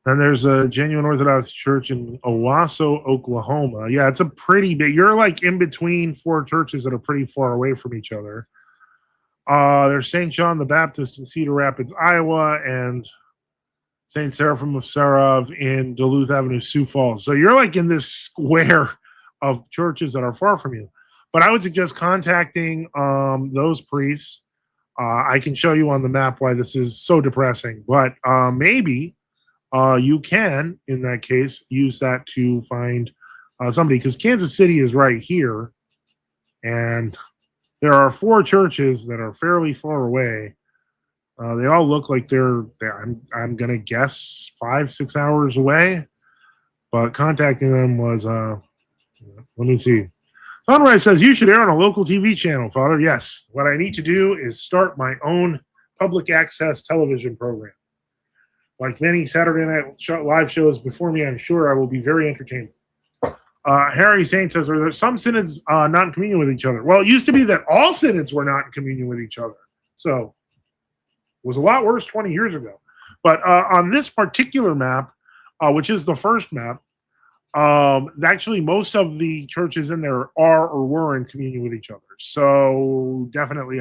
Then there's a Genuine Orthodox Church in Owasso, Oklahoma. Yeah, it's a pretty big. You're like in between 4 churches that are pretty far away from each other. There's St. John the Baptist in Cedar Rapids, Iowa, and St. Seraphim of Sarov in Duluth Avenue, Sioux Falls. So you're like in this square of churches that are far from you. But I would suggest contacting those priests. I can show you on the map why this is so depressing. But maybe you can, in that case, use that to find somebody. Because Kansas City is right here. And there are 4 churches that are fairly far away. They all look like they're I'm going to guess 5-6 hours away. But contacting them was, let me see. Sunrise says, you should air on a local TV channel, Father. Yes. What I need to do is start my own public access television program. Like many Saturday night live shows before me, I'm sure I will be very entertaining. Harry Saint says, are there some synods not in communion with each other? Well, it used to be that all synods were not in communion with each other. So it was a lot worse 20 years ago. But on this particular map, which is the first map, actually most of the churches in there are or were in communion with each other. So definitely,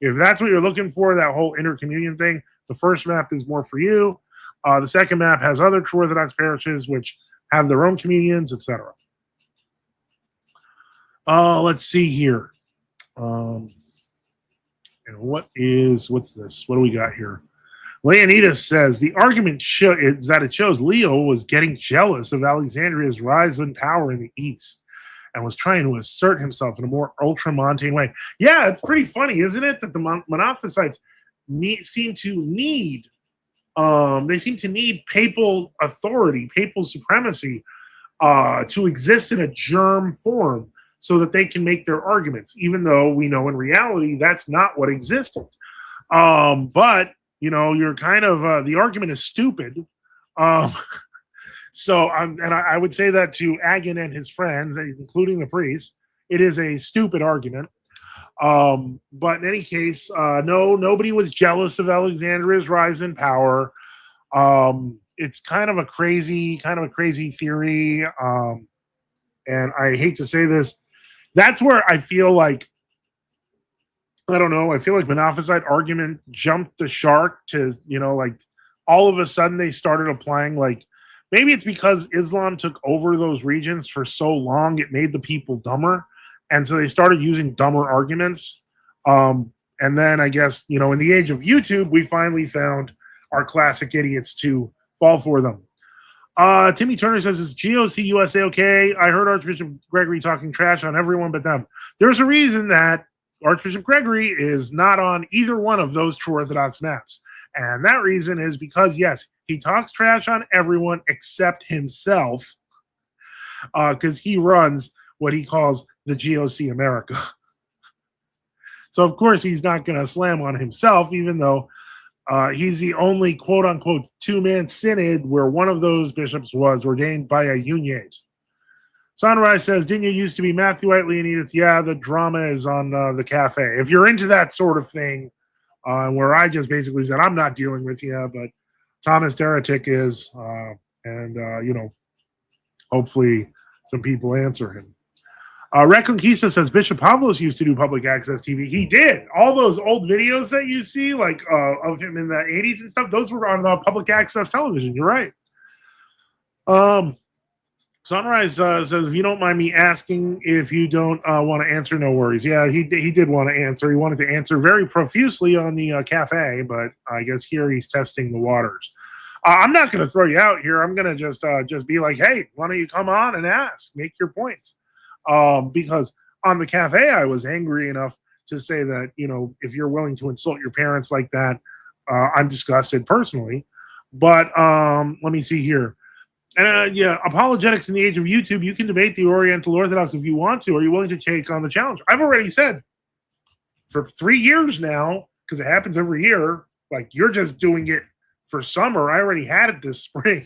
if that's what you're looking for, that whole intercommunion thing, the first map is more for you. The second map has other true Orthodox parishes which have their own communions, etc. Let's see here. And what's this? What do we got here? Leonidas says the argument is that it shows Leo was getting jealous of Alexandria's rise in power in the East and was trying to assert himself in a more ultramontane way. Yeah, it's pretty funny, isn't it, that the Monophysites seem to need papal authority, papal supremacy to exist in a germ form so that they can make their arguments, even though we know in reality that's not what existed. But you're kind of the argument is stupid. So I would say that to Agin and his friends, including the priests, it is a stupid argument. But in any case, no, nobody was jealous of Alexandria's rise in power. It's kind of a crazy theory. And I hate to say this, that's where I feel like, I don't know, I feel like Monophysite argument jumped the shark to, like all of a sudden they started applying, like, maybe it's because Islam took over those regions for so long, it made the people dumber. And so they started using dumber arguments. And then I guess, in the age of YouTube, we finally found our classic idiots to fall for them. Timmy Turner says, is GOC USA okay? I heard Archbishop Gregory talking trash on everyone but them. There's a reason that Archbishop Gregory is not on either one of those true Orthodox maps. And that reason is because, yes, he talks trash on everyone except himself, because he runs what he calls the GOC America. So, of course, he's not going to slam on himself, even though he's the only quote-unquote two-man synod where one of those bishops was ordained by a uniate. Sunrise says, didn't you used to be Matthewite, Leonidas? Yeah, the drama is on the cafe. If you're into that sort of thing, where I just basically said, I'm not dealing with you, but Thomas Deretic is, and hopefully some people answer him. Reconquista says, Bishop Pavlos used to do public access TV. He did. All those old videos that you see, like of him in the 80s and stuff, those were on public access television. You're right. Sunrise says, if you don't mind me asking, if you don't want to answer, no worries. Yeah, he did want to answer. He wanted to answer very profusely on the cafe, but I guess here he's testing the waters. I'm not going to throw you out here. I'm going to just be like, hey, why don't you come on and ask, make your points? Because on the cafe, I was angry enough to say that, if you're willing to insult your parents like that, I'm disgusted personally. But let me see here. And apologetics in the age of YouTube, you can debate the Oriental Orthodox if you want to. Are you willing to take on the challenge? I've already said for 3 years now, because it happens every year, like you're just doing it for summer. I already had it this spring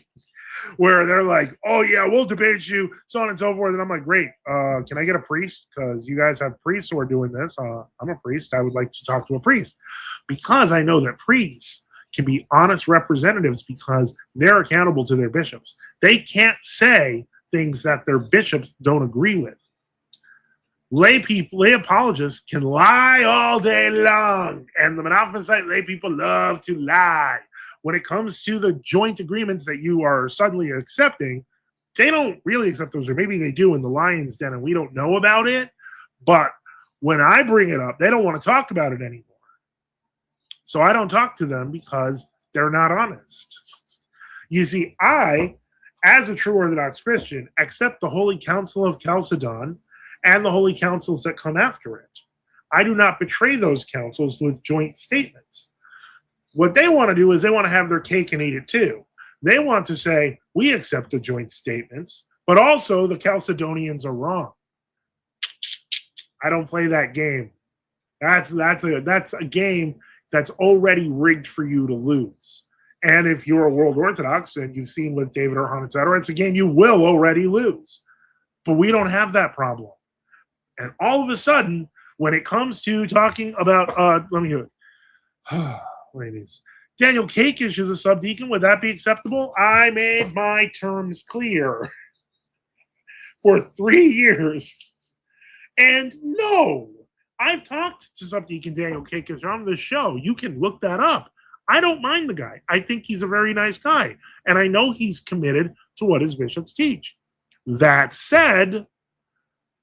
where they're like, oh yeah, we'll debate you, so on and so forth. And I'm like, great. Can I get a priest? Because you guys have priests who are doing this. I'm a priest. I would like to talk to a priest because I know that priests can be honest representatives because they're accountable to their bishops. They can't say things that their bishops don't agree with. Lay apologists can lie all day long, and the Monophysite lay people love to lie. When it comes to the joint agreements that you are suddenly accepting, they don't really accept those, or maybe they do in the lion's den and we don't know about it. But when I bring it up, they don't want to talk about it anymore. So I don't talk to them because they're not honest. You see, I, as a true Orthodox Christian, accept the Holy Council of Chalcedon and the Holy Councils that come after it. I do not betray those councils with joint statements. What they want to do is they want to have their cake and eat it too. They want to say, we accept the joint statements, but also the Chalcedonians are wrong. I don't play that game. That's a game that's already rigged for you to lose. And if you're a World Orthodox, and you've seen with David Orhan, etc., it's a game you will already lose. But we don't have that problem. And all of a sudden, when it comes to talking about, let me hear it. Ladies, Daniel Cakish is a subdeacon. Would that be acceptable? I made my terms clear for 3 years. And no, I've talked to subdeacon Daniel Cakish on the show. You can look that up. I don't mind the guy. I think he's a very nice guy. And I know he's committed to what his bishops teach. That said,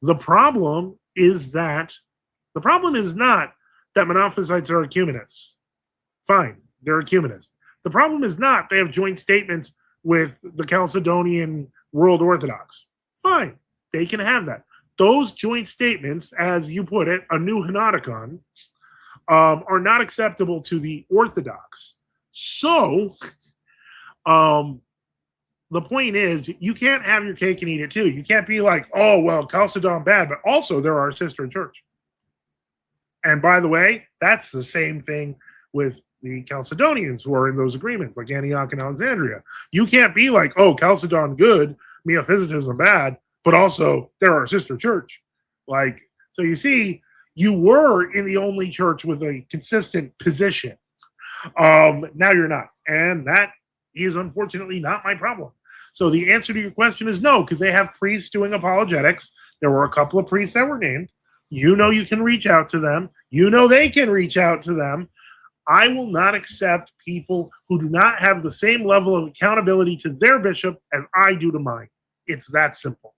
the problem is not that Monophysites are ecumenists. Fine, they're ecumenists. The problem is not they have joint statements with the Chalcedonian World Orthodox. Fine, they can have that. Those joint statements, as you put it, a new Henoticon, are not acceptable to the Orthodox. So, the point is, you can't have your cake and eat it too. You can't be like, oh, well, Chalcedon bad, but also they're our sister church. And by the way, that's the same thing with the Chalcedonians who are in those agreements, like Antioch and Alexandria. You can't be like, oh, Chalcedon good, Miaphysitism bad, but also they're our sister church. Like, so you see, you were in the only church with a consistent position. Now you're not. And that is unfortunately not my problem. So the answer to your question is no, because they have priests doing apologetics. There were a couple of priests that were named. You know you can reach out to them. You know they can reach out to them. I will not accept people who do not have the same level of accountability to their bishop as I do to mine. It's that simple.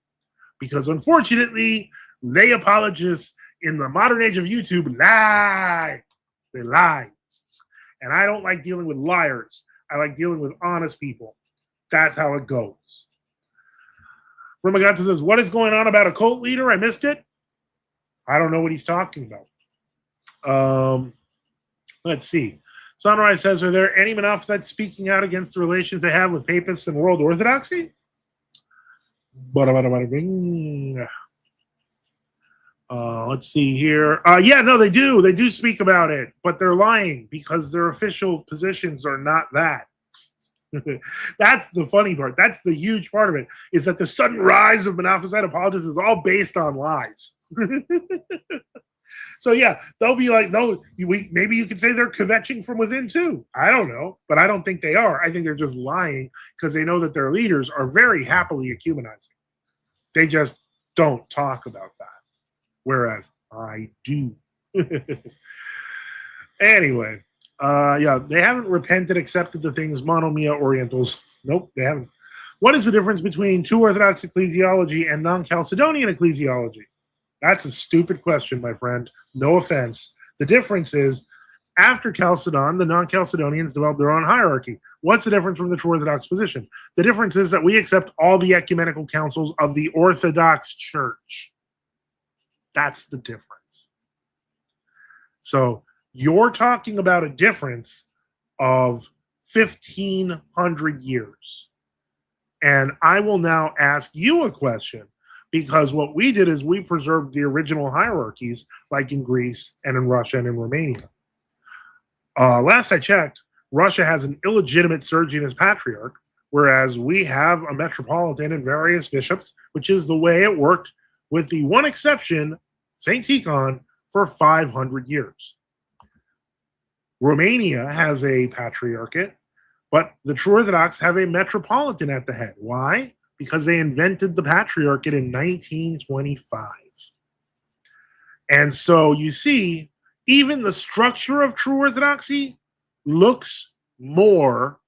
Because unfortunately, lay apologists in the modern age of YouTube lie. They lie. And I don't like dealing with liars. I like dealing with honest people. That's how it goes. Romagata says, what is going on about a cult leader? I missed it. I don't know what he's talking about. Let's see. Sunrise says, are there any Monophysites speaking out against the relations they have with Papists and World Orthodoxy? Let's see here. Yeah, no, they do. They do speak about it, but they're lying because their official positions are not that. That's the funny part. That's the huge part of it, is that the sudden rise of Monophysite apologists is all based on lies. So yeah, they'll be like, no, maybe you could say they're kvetching from within too. I don't know, but I don't think they are. I think they're just lying because they know that their leaders are very happily ecumenizing. They just don't talk about that, whereas I do. Anyway, yeah, they haven't repented, accepted the things monomia Orientals. Nope, they haven't. What is the difference between true Orthodox ecclesiology and non-Chalcedonian ecclesiology? That's a stupid question, my friend. No offense. The difference is, after Chalcedon, the non-Chalcedonians developed their own hierarchy. What's the difference from the true Orthodox position? The difference is that we accept all the ecumenical councils of the Orthodox Church. That's the difference. So you're talking about a difference of 1,500 years. And I will now ask you a question, because what we did is we preserved the original hierarchies, like in Greece and in Russia and in Romania. Last I checked, Russia has an illegitimate Sergian as patriarch, whereas we have a metropolitan and various bishops, which is the way it worked, with the one exception, St. Tikhon, for 500 years. Romania has a patriarchate, but the true Orthodox have a metropolitan at the head. Why? Because they invented the patriarchate in 1925. And so you see, even the structure of true Orthodoxy looks more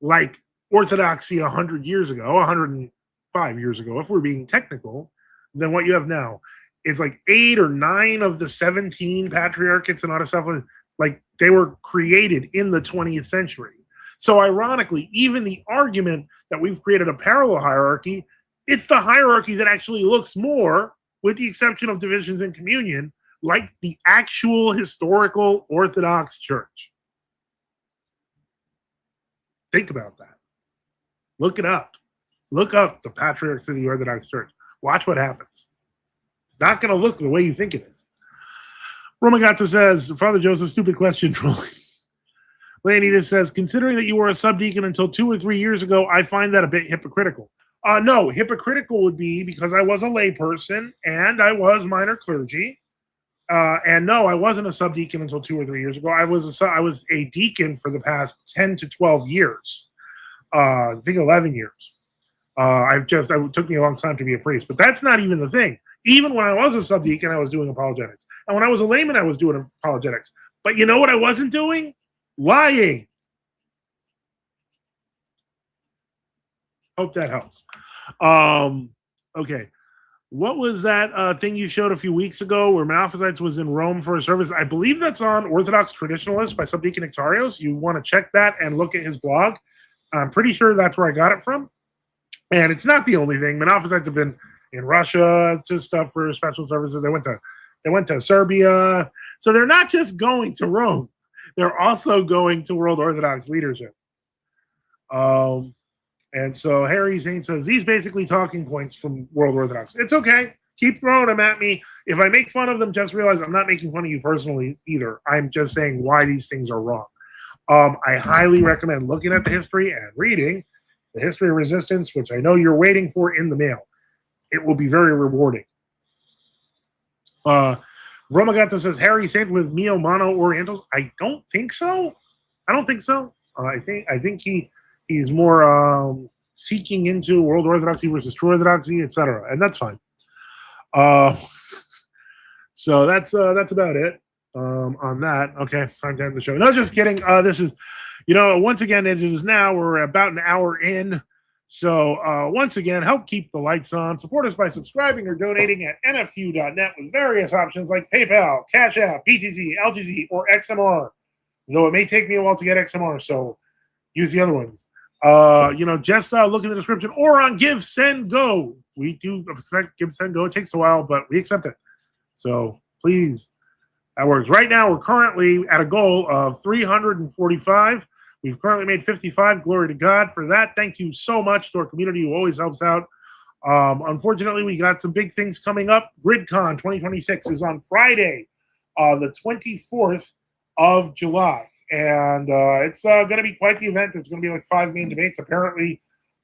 like Orthodoxy 100 years ago, 105 years ago, if we're being technical, than what you have now. It's like 8 or 9 of the 17 patriarchates and autocephalous, like they were created in the 20th century. So ironically, even the argument that we've created a parallel hierarchy, it's the hierarchy that actually looks more, with the exception of divisions in communion, like the actual historical Orthodox Church. Think about that. Look it up. Look up the patriarchs of the Orthodox Church. Watch what happens. It's not going to look the way you think it is. Romagata says, Father Joseph, stupid question, trolling. Leonidas says, considering that you were a subdeacon until 2 or 3 years ago, I find that a bit hypocritical. No, hypocritical would be because I was a layperson and I was minor clergy. And no, I wasn't a subdeacon until 2 or 3 years ago. I was a deacon for the past 10 to 12 years. I think 11 years. It took me a long time to be a priest, but that's not even the thing. Even when I was a subdeacon, I was doing apologetics. And when I was a layman, I was doing apologetics. But you know what I wasn't doing? Lying. Hope that helps. Okay. What was that thing you showed a few weeks ago where Malphysites was in Rome for a service? I believe that's on Orthodox Traditionalist by Subdeacon Nectarios. You want to check that and look at his blog. I'm pretty sure that's where I got it from. And it's not the only thing. Monophysites have been in Russia to stuff for special services. They went to Serbia. So they're not just going to Rome. They're also going to World Orthodox leadership. And so Harry Saint says, these basically talking points from World Orthodox. It's okay. Keep throwing them at me. If I make fun of them, just realize I'm not making fun of you personally either. I'm just saying why these things are wrong. I highly recommend looking at the history and reading the History of Resistance, which I know you're waiting for in the mail. It will be very rewarding. Romagata says, Harry Saint with Mio Mono Orientals. I don't think so. I think he's more seeking into World Orthodoxy versus True Orthodoxy, etc. And that's fine. So that's about it on that. Okay, time to end the show. No, just kidding. This is, once again, it is now. We're about an hour in. So once again, help keep the lights on. Support us by subscribing or donating at NFTU.net with various options like PayPal, Cash App, BTC, LTZ, or XMR. Though it may take me a while to get XMR, so use the other ones. Just look in the description or on Give, Send, Go. We do accept Give, Send, Go. It takes a while, but we accept it. So please, that works. Right now, we're currently at a goal of 345. We've currently made 55. Glory to God for that. Thank you so much to our community who always helps out. Unfortunately, we got some big things coming up. GridCon 2026 is on Friday, the 24th of July. And it's going to be quite the event. There's going to be like 5 main debates. Apparently,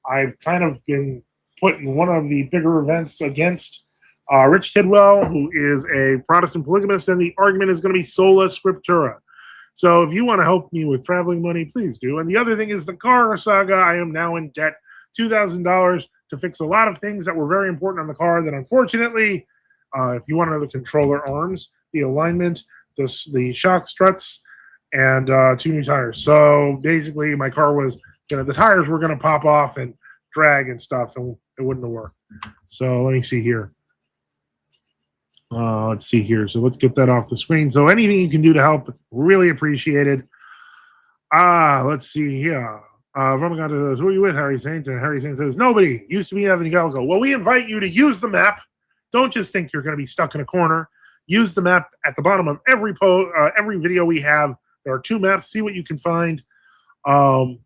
I've kind of been put in one of the bigger events against Rich Tidwell, who is a Protestant polygamist, and the argument is going to be sola scriptura. So if you want to help me with traveling money, please do. And the other thing is the car saga. I am now in debt $2,000 to fix a lot of things that were very important on the car that unfortunately, if you want to know the controller arms, the alignment, the shock struts, and 2 new tires. So basically my car was the tires were going to pop off and drag and stuff, and it wouldn't have worked. So let me see here. Let's see here. So let's get that off the screen. So anything you can do to help, really appreciated. Let's see here. Romagata says, who are you with, Harry Saint? And Harry Saint says, nobody. Used to be evangelical. Well, we invite you to use the map. Don't just think you're going to be stuck in a corner. Use the map at the bottom of every video we have. There are 2 maps. See what you can find. And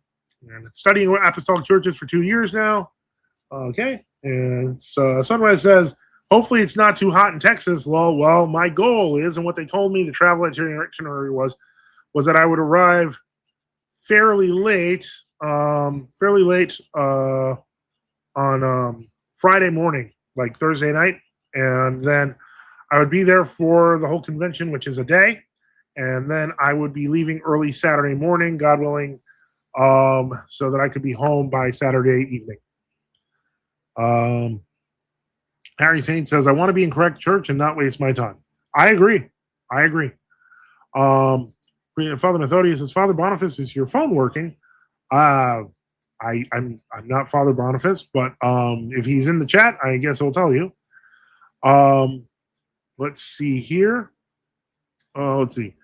studying apostolic churches for 2 years now. Okay. And Sunrise says, hopefully it's not too hot in Texas. Well, my goal is, and what they told me the travel itinerary was that I would arrive fairly late on Friday morning, like Thursday night. And then I would be there for the whole convention, which is a day. And then I would be leaving early Saturday morning, God willing, so that I could be home by Saturday evening. Harry Saint says, I want to be in correct church and not waste my time. I agree. Father Methodius says, Father Boniface, is your phone working? I'm not Father Boniface, but if he's in the chat, I guess I'll tell you. Let's see here. Let's see.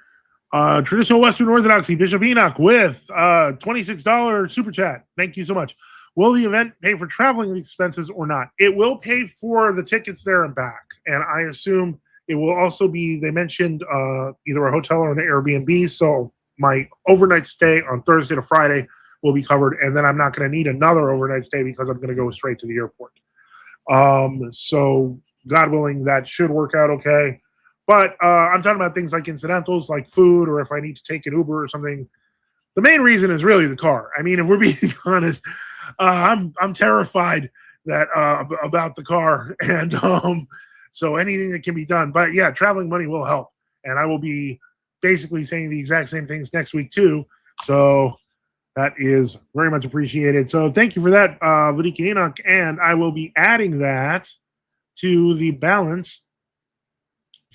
Traditional Western Orthodoxy, Bishop Enoch with $26 super chat. Thank you so much. Will the event pay for traveling expenses or not? It will pay for the tickets there and back. And I assume it will also be, they mentioned either a hotel or an Airbnb. So my overnight stay on Thursday to Friday will be covered. And then I'm not going to need another overnight stay because I'm going to go straight to the airport. So God willing, that should work out okay. But I'm talking about things like incidentals, like food, or if I need to take an Uber or something. The main reason is really the car. I mean, if we're being honest, I'm terrified that about the car, and So anything that can be done. But yeah, traveling money will help. And I will be basically saying the exact same things next week too. So that is very much appreciated. So thank you for that, Vidika Enoch. And I will be adding that to the balance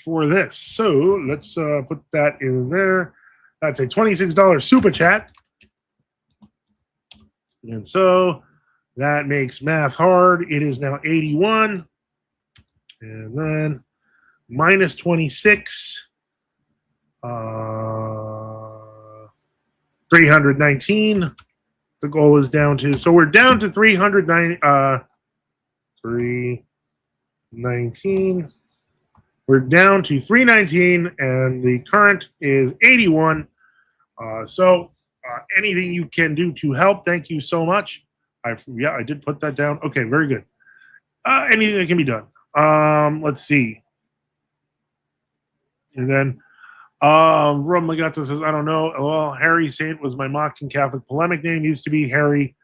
for this. So let's put that in there. That's a $26 super chat. And so that makes math hard. It is now 81. And then minus 26. 319. The goal is down to, so we're down to 319. We're down to 319, and the current is 81. So anything you can do to help, thank you so much. I did put that down. Okay, very good. Anything that can be done. Let's see. And then Rum Magato says, I don't know. Well, Harry Saint was my mocking Catholic polemic name. Used to be Harry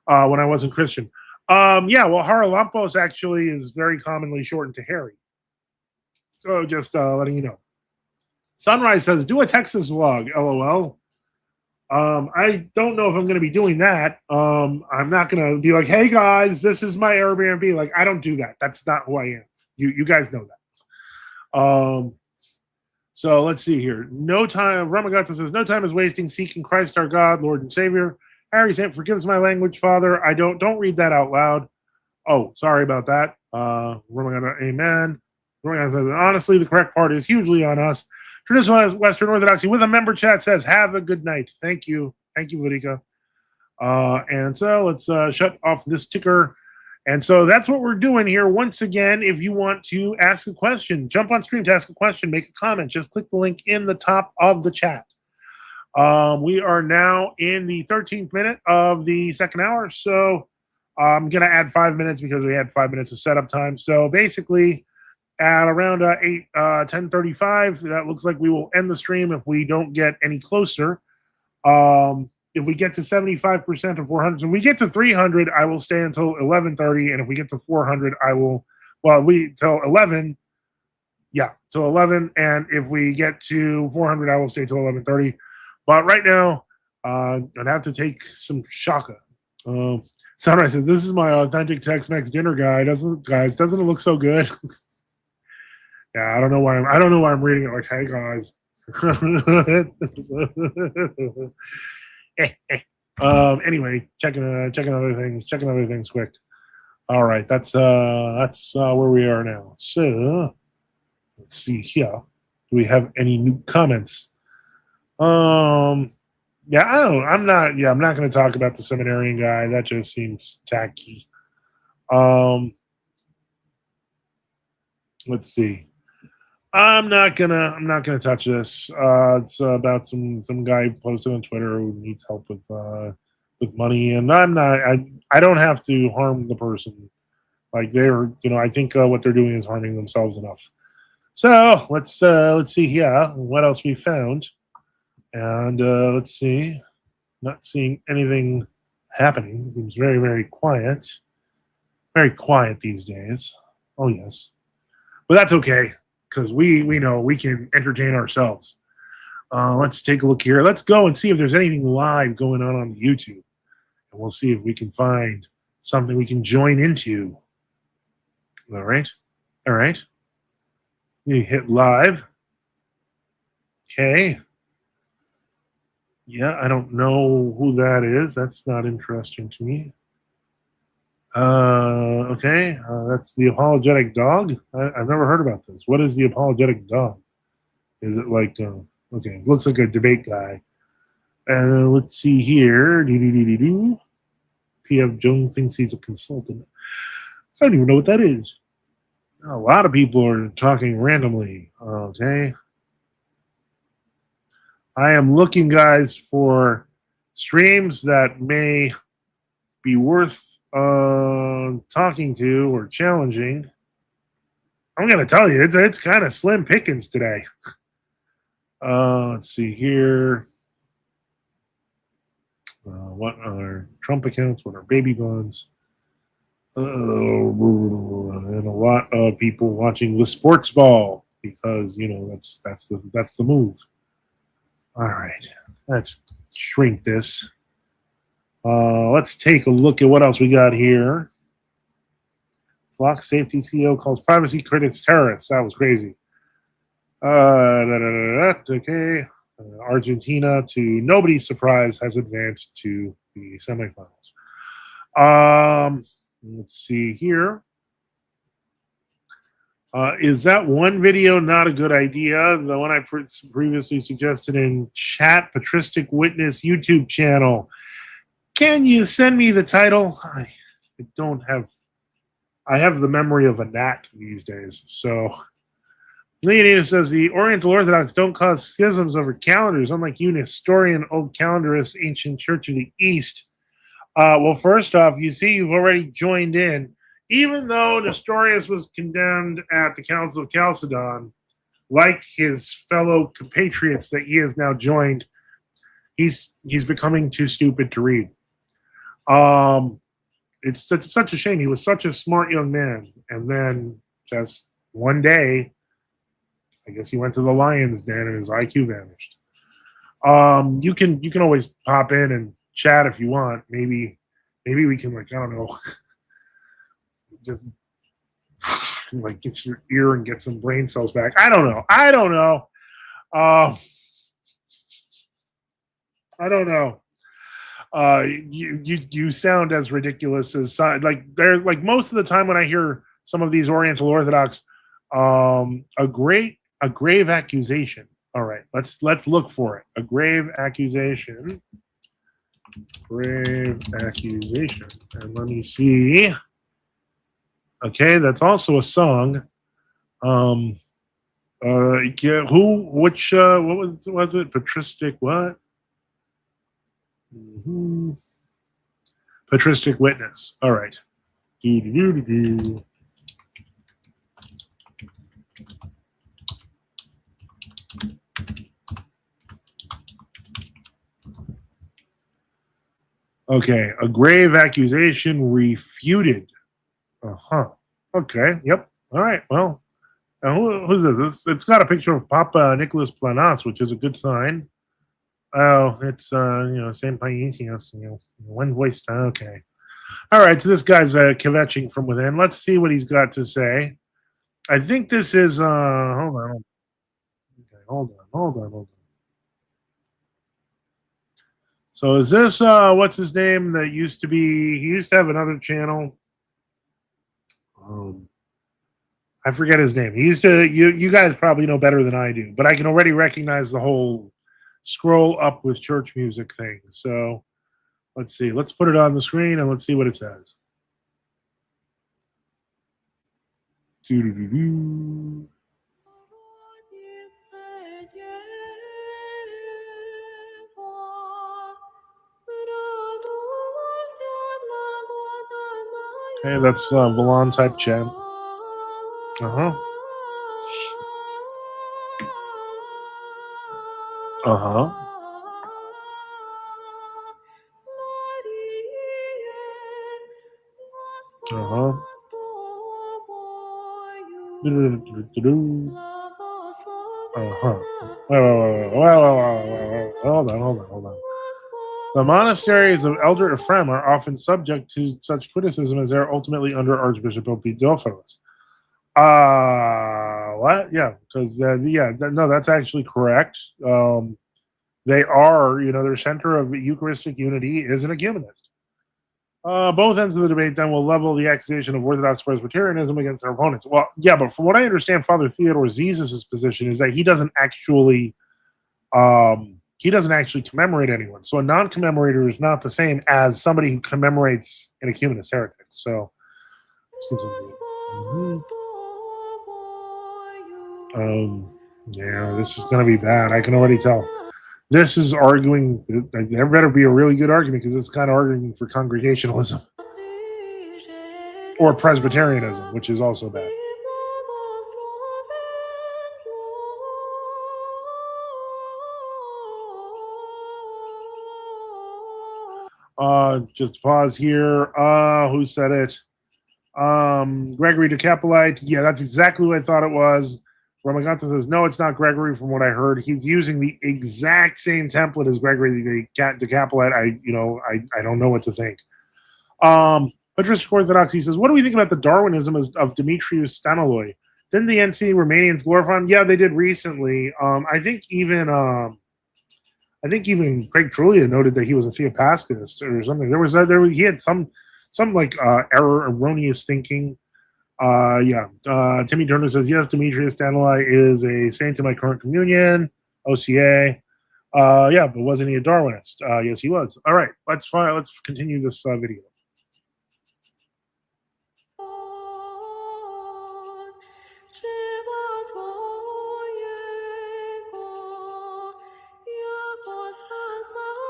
when I wasn't Christian. Yeah, well, Haralampos actually is very commonly shortened to Harry. So just letting you know. Sunrise says, do a Texas vlog, LOL. I don't know if I'm going to be doing that. I'm not going to be like, hey, guys, this is my Airbnb. Like, I don't do that. That's not who I am. You guys know that. So let's see here. No time. Ramagato says, no time is wasting seeking Christ our God, Lord and Savior. Harry Saint, forgives my language, Father. I don't read that out loud. Oh, sorry about that. Ramagato, amen. Ramagato says, honestly, the correct part is hugely on us. Traditional Western Orthodoxy with a member chat says, have a good night. Thank you. Thank you, Ludika. And so let's shut off this ticker. And so that's what we're doing here. Once again, if you want to ask a question, jump on stream to ask a question, make a comment, just click the link in the top of the chat. We are now in the 13th minute of the second hour. So I'm going to add 5 minutes because we had 5 minutes of setup time. So basically at around 10:35, that looks like we will end the stream if we don't get any closer. If we get to 75% of 400, if we get to 300, I will stay until 11:30, and if we get to 400, I will. Well, we till 11. Yeah, till 11, and if we get to 400, I will stay till 11:30. But right now, I'd have to take some shaka. Sunrise said, "This is my authentic Tex-Mex dinner guide. Doesn't it look so good?" Yeah, I don't know why I'm reading it like, "Hey guys." Anyway, checking other things quick. All right, that's where we are now. So let's see here. Do we have any new comments? Yeah, I'm not going to talk about the seminarian guy. That just seems tacky. Let's see. I'm not gonna touch this. It's about some guy posted on Twitter who needs help with money, and I don't have to harm the person. Like I think what they're doing is harming themselves enough. So let's see here what else we found, and let's see. Not seeing anything happening. It seems very, very quiet. Very quiet these days. Oh yes, but that's okay. Because we know we can entertain ourselves. Let's take a look here. Let's go and see if there's anything live going on the YouTube. And we'll see if we can find something we can join into. All right. You hit live. Okay. Yeah, I don't know who that is. That's not interesting to me. Okay, that's the apologetic dog. I've never heard about this. What is the apologetic dog? Is it like, okay, looks like a debate guy. Let's see here. P.F. Jones thinks he's a consultant. I don't even know what that is. A lot of people are talking randomly. Okay. I am looking, guys, for streams that may be worth talking to or challenging. I'm gonna tell you, it's kind of slim pickings today. Let's see here. What are Trump accounts? What are baby bonds? And a lot of people watching the sports ball because that's the move. All right, let's shrink this. Let's take a look at what else we got here. Flock safety CEO calls privacy critics terrorists. That was crazy. Okay. Argentina, to nobody's surprise, has advanced to the semifinals. Let's see here. Is that one video not a good idea? The one I previously suggested in chat, Patristic Witness YouTube channel. Can you send me the title? I don't have. I have the memory of a gnat these days. So, Leonida says the Oriental Orthodox don't cause schisms over calendars, unlike you, Nestorian, old calendarist, ancient Church of the East. Well, first off, you see, you've already joined in. Even though Nestorius was condemned at the Council of Chalcedon, like his fellow compatriots that he has now joined, he's becoming too stupid to read. It's such a shame. He was such a smart young man, and then just one day, I guess he went to the lion's den and his IQ vanished. You can always pop in and chat if you want. Maybe we can, like, I don't know, just like get your ear and get some brain cells back. I don't know. I don't know. You sound as ridiculous as like there's like most of the time when I hear some of these Oriental Orthodox, a grave accusation. All right, let's look for it. A grave accusation. Grave accusation. And let me see. Okay, that's also a song. Yeah, what was it? Patristic what? Mm-hmm. Patristic Witness. All right. Do. Okay, a grave accusation refuted. Okay, yep. All right, well, who's this? It's got a picture of Papa Nicholas Planas, which is a good sign. Oh, it's Saint Paisius, one voice. Okay. All right, so this guy's kvetching from within. Let's see what he's got to say. I think this is hold on. Okay, hold on. So is this what's his name that used to be? He used to have another channel. I forget his name. He used to. You guys probably know better than I do, but I can already recognize the whole scroll up with church music thing. So let's see. Let's put it on the screen and let's see what it says. Do. Hey, that's Valon type chant. Uh-huh. Uh-huh. Uh-huh. Uh-huh. Wait. Hold on. The monasteries of Elder Ephraim are often subject to such criticism as they are ultimately under Archbishop Opidophilus. What? Yeah, because no, that's actually correct. They are, their center of Eucharistic unity is an ecumenist. Both ends of the debate then will level the accusation of Orthodox Presbyterianism against their opponents. Well, yeah, but from what I understand, Father Theodore Zizas' position is that he doesn't actually commemorate anyone. So a non-commemorator is not the same as somebody who commemorates an ecumenist heretic. So let's continue. Yeah, this is going to be bad. I can already tell. This is arguing. There better be a really good argument because it's kind of arguing for congregationalism or Presbyterianism, which is also bad. Just pause here. Who said it? Gregory the Capelite. Yeah, that's exactly what I thought it was. Ramaganta says, no, it's not Gregory from what I heard. He's using the exact same template as Gregory the Capelite. I don't know what to think. Patristic Orthodoxy says, what do we think about the Darwinism of Demetrius Staniloy? Didn't the NC Romanians glorify him? Yeah, they did recently. I think even Craig Trulia noted that he was a Theopaskist or something. He had some like erroneous thinking. Timmy Turner says, yes, Demetrius Danilai is a saint in my current communion, OCA. But wasn't he a Darwinist? Yes, he was. All right, let's continue this video.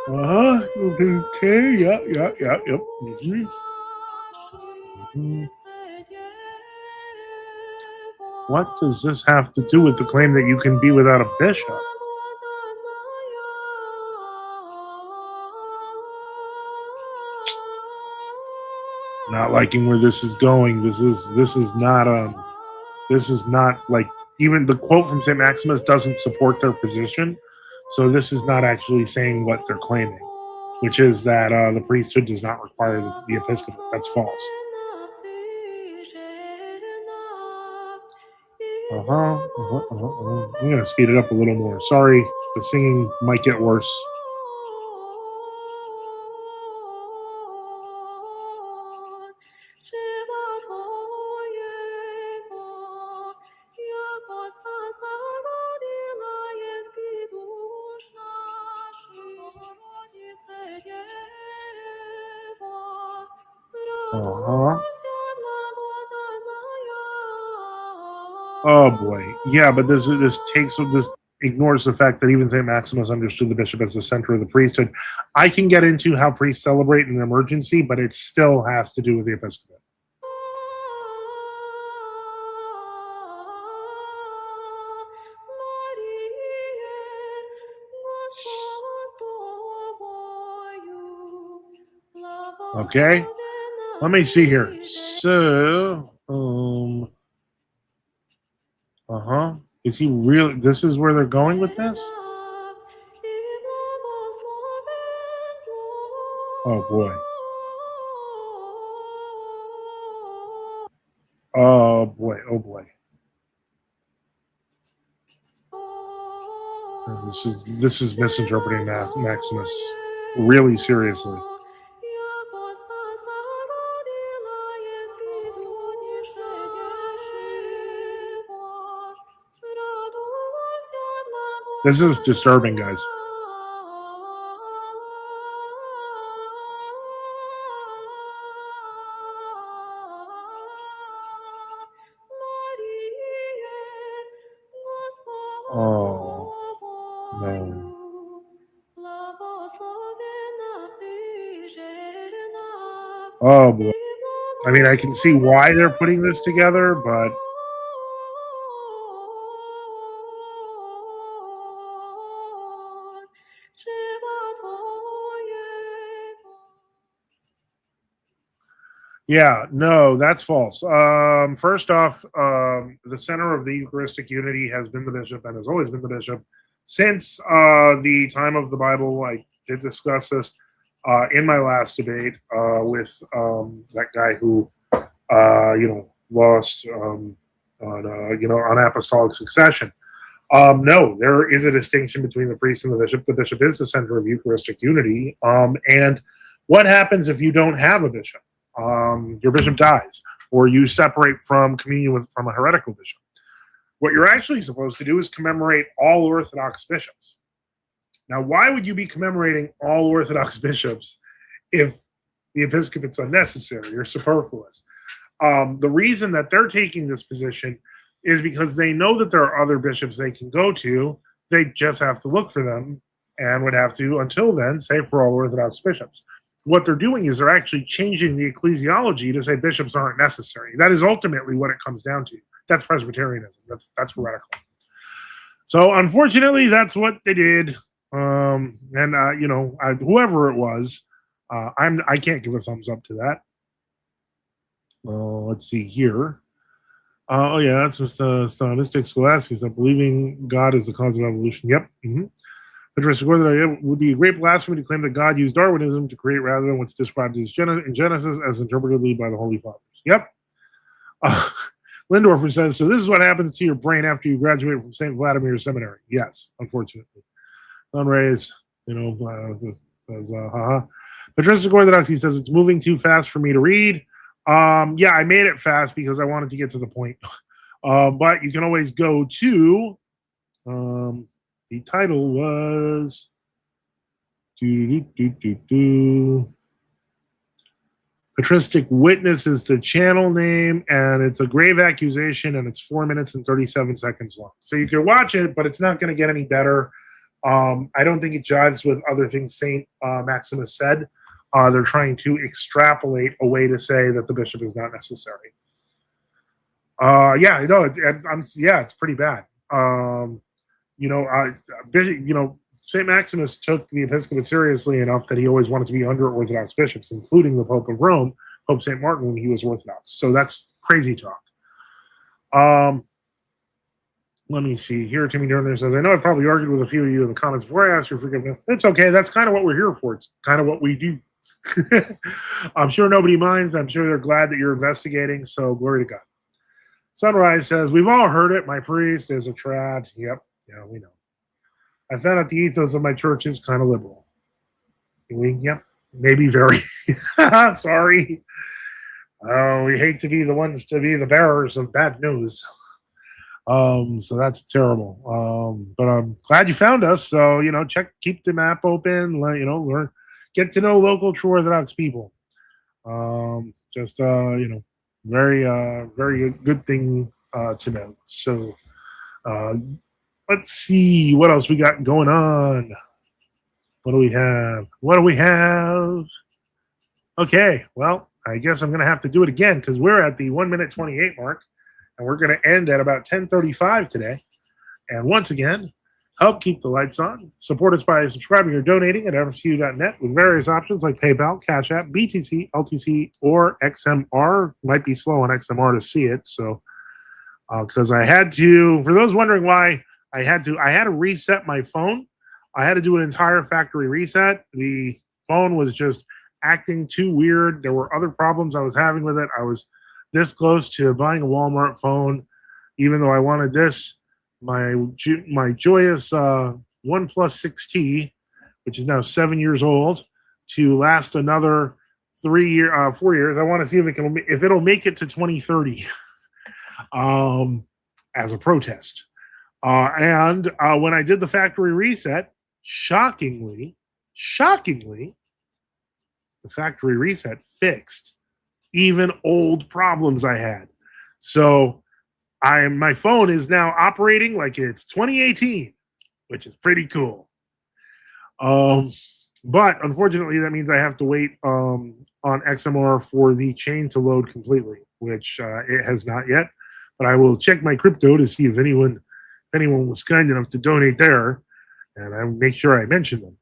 Okay. Yep. Mm-hmm. Mm-hmm. What does this have to do with the claim that you can be without a bishop? Not liking where this is going. This is not like, even the quote from St. Maximus doesn't support their position. So this is not actually saying what they're claiming, which is that the priesthood does not require the episcopate. That's false. I'm going to speed it up a little more. Sorry, the singing might get worse. Oh boy, yeah, but this ignores the fact that even St. Maximus understood the bishop as the center of the priesthood. I can get into how priests celebrate in an emergency, but it still has to do with the episcopate. Okay, let me see here. So, is he really? This is where they're going with this? Oh boy. Oh boy. This is misinterpreting Maximus really seriously. This is disturbing, guys. Oh, no. Oh, boy. I mean, I can see why they're putting this together, but... Yeah, no, that's false. First off, the center of the Eucharistic unity has been the bishop and has always been the bishop since the time of the Bible. I did discuss this in my last debate with that guy who, lost on apostolic succession. No, there is a distinction between the priest and the bishop. The bishop is the center of Eucharistic unity. And what happens if you don't have a bishop? Your bishop dies, or you separate from communion from a heretical bishop. What you're actually supposed to do is commemorate all Orthodox bishops. Now, why would you be commemorating all Orthodox bishops if the episcopate's unnecessary or superfluous? The reason that they're taking this position is because they know that there are other bishops they can go to. They just have to look for them and would have to, until then, say for all Orthodox bishops. What they're doing is they're actually changing the ecclesiology to say bishops aren't necessary. That is ultimately what it comes down to. That's Presbyterianism. That's heretical. So unfortunately, that's what they did. Whoever it was, I can't give a thumbs up to that. Let's see here. Oh yeah, that's Stonistic Scholastics. Believing God is the cause of evolution. Yep. Mm-hmm. Interesting. It would be a great blasphemy to claim that God used Darwinism to create rather than what's described as in Genesis as interpreted by the Holy Fathers. Yep. Uh, Lindorfer says, so this is what happens to your brain after you graduate from St. Vladimir Seminary. Yes, unfortunately. Sunrays, says, haha. Patristic Orthodoxy says it's moving too fast for me to read. Yeah, I made it fast because I wanted to get to the point. But you can always go to, the title was, Patristic Witness is the channel name, and it's a grave accusation, and it's 4 minutes and 37 seconds long. So you can watch it, but it's not going to get any better. I don't think it jives with other things St. Maximus said. They're trying to extrapolate a way to say that the bishop is not necessary. Yeah, no, it's pretty bad. St. Maximus took the episcopate seriously enough that he always wanted to be under Orthodox bishops, including the Pope of Rome, Pope St. Martin, when he was Orthodox. So that's crazy talk. Let me see. Here, Timmy Durner says, I know I probably argued with a few of you in the comments before I asked for forgiveness. It's okay. That's kind of what we're here for. It's kind of what we do. I'm sure nobody minds. I'm sure they're glad that you're investigating. So glory to God. Sunrise says, we've all heard it. My priest is a trad. Yep. Yeah, we know. I found out the ethos of my church is kind of liberal. Yep. Maybe very. Sorry. Oh, we hate to be the ones to be the bearers of bad news. So that's terrible. But I'm glad you found us. So, keep the map open, learn, get to know local true Orthodox people. Very, very good thing to know. So, let's see what else we got going on. What do we have? Okay, well, I guess I'm going to have to do it again because we're at the 1 minute 28 mark. And we're going to end at about 10:35 today. And once again, help keep the lights on. Support us by subscribing or donating at NFTU.net with various options like PayPal, Cash App, BTC, LTC, or XMR. Might be slow on XMR to see it. So, because I had to, for those wondering why I had to reset my phone. I had to do an entire factory reset. The phone was just acting too weird. There were other problems I was having with it. I was this close to buying a Walmart phone, even though I wanted this, my joyous OnePlus 6T, which is now 7 years old, to last another 4 years. I want to see if it'll make it to 2030, as a protest. And when I did the factory reset, shockingly, the factory reset fixed even old problems I had. So my phone is now operating like it's 2018, which is pretty cool. But unfortunately, that means I have to wait on XMR for the chain to load completely, which it has not yet. But I will check my crypto to see if anyone was kind enough to donate there, and I will make sure I mention them.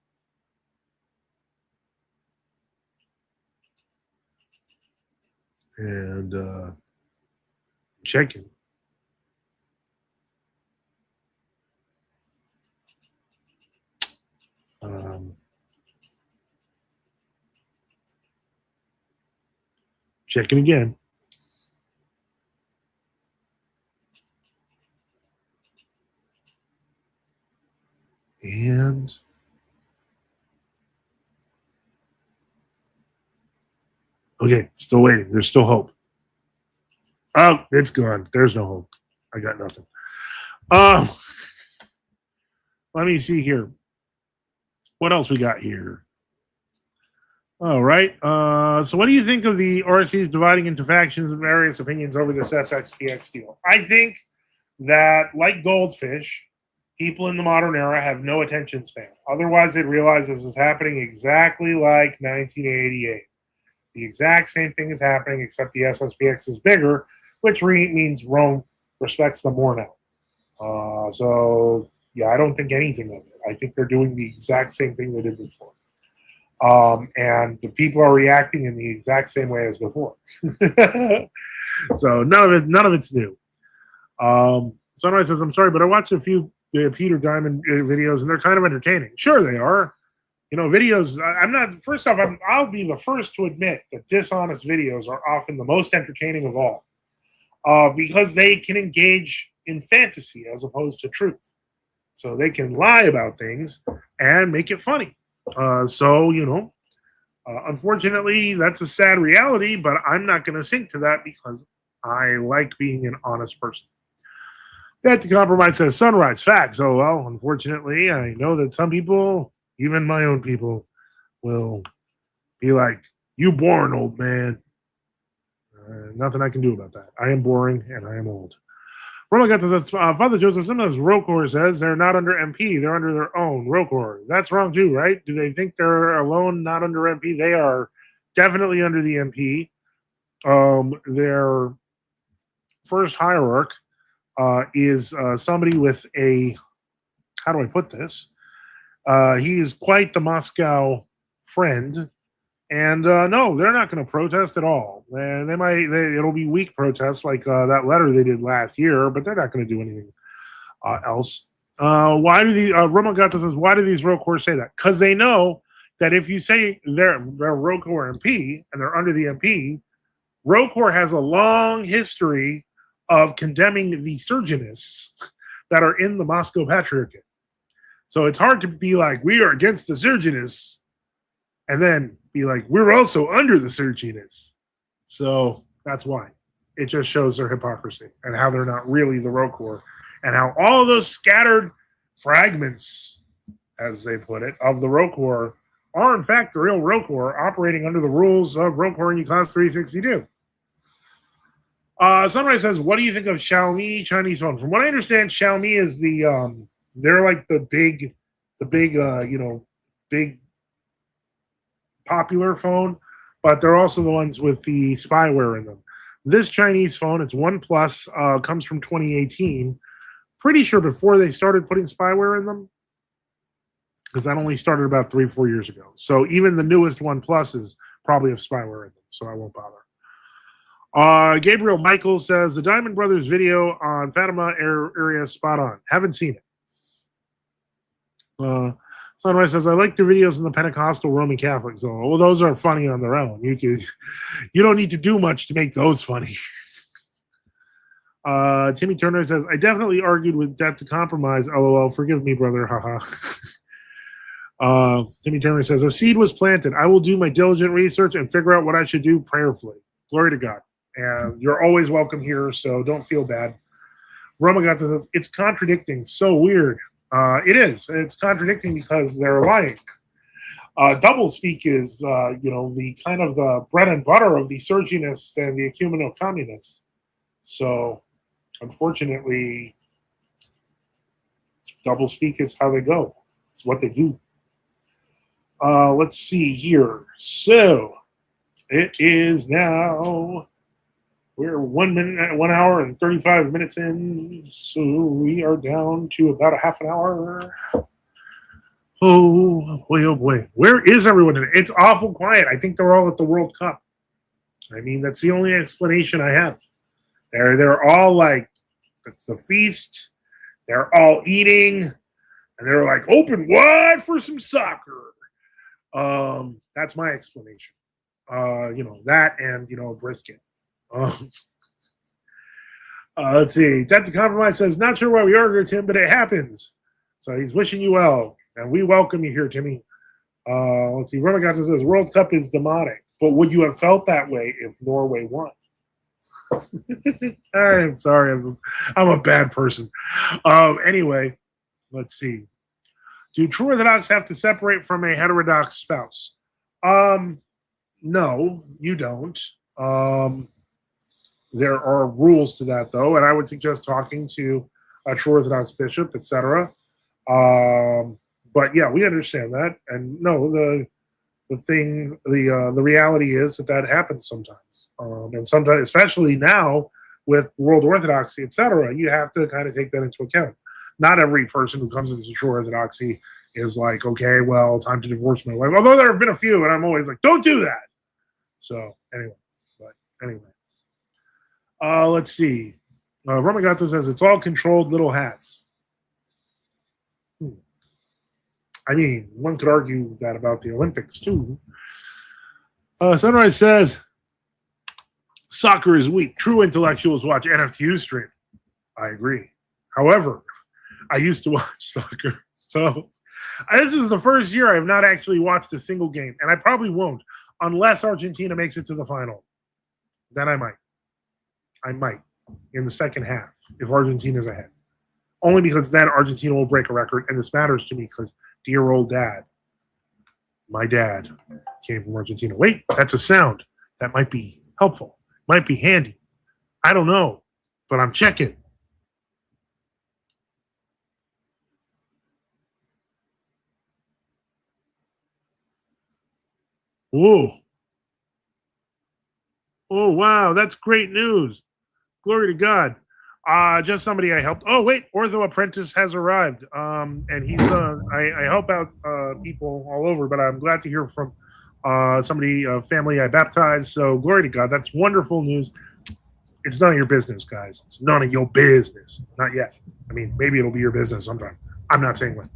And checking. Checking again. And okay, still waiting. There's still hope. Oh, it's gone. There's no hope. I got nothing. Let me see here. What else we got here? All right. So what do you think of the RCs dividing into factions and various opinions over this SXPX deal? I think that, like Goldfish, people in the modern era have no attention span. Otherwise, they'd realize this is happening exactly like 1988. The exact same thing is happening, except the SSPX is bigger, which means Rome respects them more now. So, yeah, I don't think anything of it. I think they're doing the exact same thing they did before. And the people are reacting in the exact same way as before. So none of it's new. Sunrise says, "I'm sorry, but I watched a few Peter Diamond videos, and they're kind of entertaining. Sure, they are. Videos. I'm not. First off, I'll be the first to admit that dishonest videos are often the most entertaining of all, because they can engage in fantasy as opposed to truth. So they can lie about things and make it funny. Unfortunately, that's a sad reality, but I'm not going to sink to that because I like being an honest person." That the compromise says sunrise facts. Oh well, unfortunately, I know that some people, even my own people, will be like, "You boring old man." Nothing I can do about that. I am boring and I am old. Roma got to this. Father Joseph Simmons, Rocor says they're not under MP. They're under their own. Rocor. That's wrong too, right? Do they think they're alone, not under MP? They are definitely under the MP. Their first hierarch is somebody with a, how do I put this? He is quite the Moscow friend. And no, they're not going to protest at all. It'll be weak protests like that letter they did last year, but they're not going to do anything else. Why do the Romagata says, why do these Rocor say that? Because they know that if you say they're Rocor MP and they're under the MP, Rocor has a long history of condemning the surgeonists that are in the Moscow Patriarchate. So it's hard to be like, we are against the surgeonists, and then be like, we're also under the surgeonists. So that's why. It just shows their hypocrisy and how they're not really the Rocor, and how all of those scattered fragments, as they put it, of the Rocor are in fact the real Rocor operating under the rules of Rocor in Class 362. Sunrise says, what do you think of Xiaomi Chinese phone? From what I understand, Xiaomi is they're like the big popular phone, but they're also the ones with the spyware in them. This Chinese phone, it's OnePlus, comes from 2018. Pretty sure before they started putting spyware in them, because that only started about 3-4 years ago. So even the newest OnePluses probably have spyware in them, so I won't bother. Gabriel Michael says, the Diamond Brothers video on Fatima area is spot on. Haven't seen it. Sunrise says, I like the videos in the Pentecostal Roman Catholic zone. Well, those are funny on their own. You don't need to do much to make those funny. Timmy Turner says, I definitely argued with Death to Compromise. LOL. Forgive me, brother. Haha. Timmy Turner says, a seed was planted. I will do my diligent research and figure out what I should do prayerfully. Glory to God. And you're always welcome here, so don't feel bad. Romagata says, it's contradicting. So weird. It is. It's contradicting because they're lying. Doublespeak is, the kind of the bread and butter of the surgionists and the ecumenical communists. So, unfortunately, doublespeak is how they go. It's what they do. Let's see here. So, it is now... We're 1 hour and 35 minutes in, so we are down to about a half an hour. Oh boy. Where is everyone today? It's awful quiet. I think they're all at the World Cup. I mean, that's the only explanation I have. They're all like, it's the feast. They're all eating, and they're like, open wide for some soccer. That's my explanation. That and, brisket. Let's see. Death to Compromise says, not sure why we argue with him, but it happens. So he's wishing you well, and we welcome you here, Timmy. Let's see. Remigata says, World Cup is demonic, but would you have felt that way if Norway won? I'm sorry. I'm a bad person. Anyway, let's see. Do true Orthodox have to separate from a heterodox spouse? No, you don't. There are rules to that, though, and I would suggest talking to a true Orthodox bishop, etc. But yeah, we understand that, and no, the reality is that happens sometimes, and sometimes, especially now with world Orthodoxy, etc., you have to kind of take that into account. Not every person who comes into true Orthodoxy is like, okay, well, time to divorce my wife. Although there have been a few, and I'm always like, don't do that. So anyway, let's see. Romigato says it's all controlled little hats. I mean, one could argue that about the Olympics too. Sunrise says soccer is weak. True intellectuals watch NFTU stream. I agree. However, I used to watch soccer, so this is the first year I have not actually watched a single game, and I probably won't unless Argentina makes it to the final. Then I might. I might in the second half if Argentina's ahead. Only because then Argentina will break a record, and this matters to me because dear old dad, my dad, came from Argentina. Wait, that's a sound. That might be helpful. Might be handy. I don't know, but I'm checking. Whoa. Oh, wow. That's great news. Glory to God. Just somebody I helped. Oh, wait. Ortho Apprentice has arrived. And he's, I help out people all over, but I'm glad to hear from somebody, family I baptized. So glory to God. That's wonderful news. It's none of your business, guys. It's none of your business. Not yet. I mean, maybe it'll be your business sometime. I'm not saying when.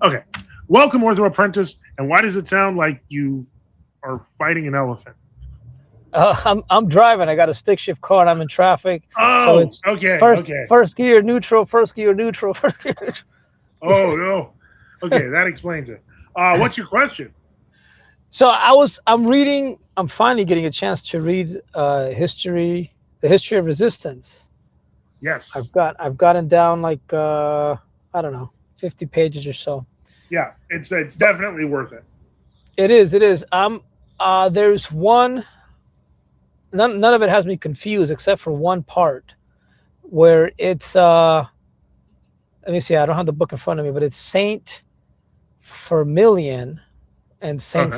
Okay. Welcome, Ortho Apprentice. And why does it sound like you are fighting an elephant? I'm driving. I got a stick shift car and I'm in traffic. Oh, so it's okay. First gear neutral, first gear neutral, first gear neutral. Oh, no. Okay, that explains it. What's your question? So I'm finally getting a chance to read the history of resistance. Yes. I've gotten down like I don't know, 50 pages or so. Yeah, it's definitely worth it. It is. There's one. None of it has me confused except for one part where it's let me see, I don't have the book in front of me, but it's Saint Firmilian and Saint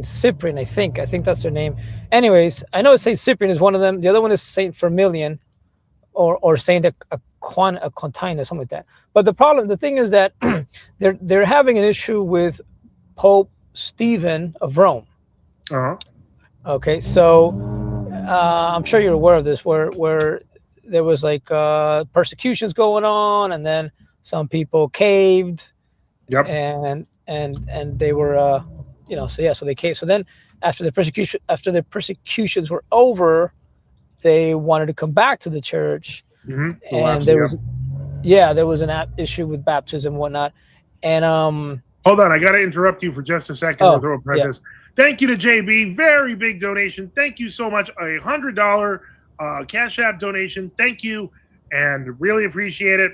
Cyprian, I think that's their name. Anyways, I know Saint Cyprian is one of them. The other one is Saint Firmilian or Saint Aquantina, something like that. But the thing is that they're having an issue with Pope Stephen of Rome. Okay, so I'm sure you're aware of this, where there was like persecutions going on, and then some people caved. Yep. And they were, so they caved. So then, after the persecutions were over, they wanted to come back to the church, and there was an issue with baptism and whatnot, and Hold on, I got to interrupt you for just a second, Ortho Apprentice. Yeah. Thank you to JB. Very big donation. Thank you so much. $100 Cash App donation. Thank you, and really appreciate it.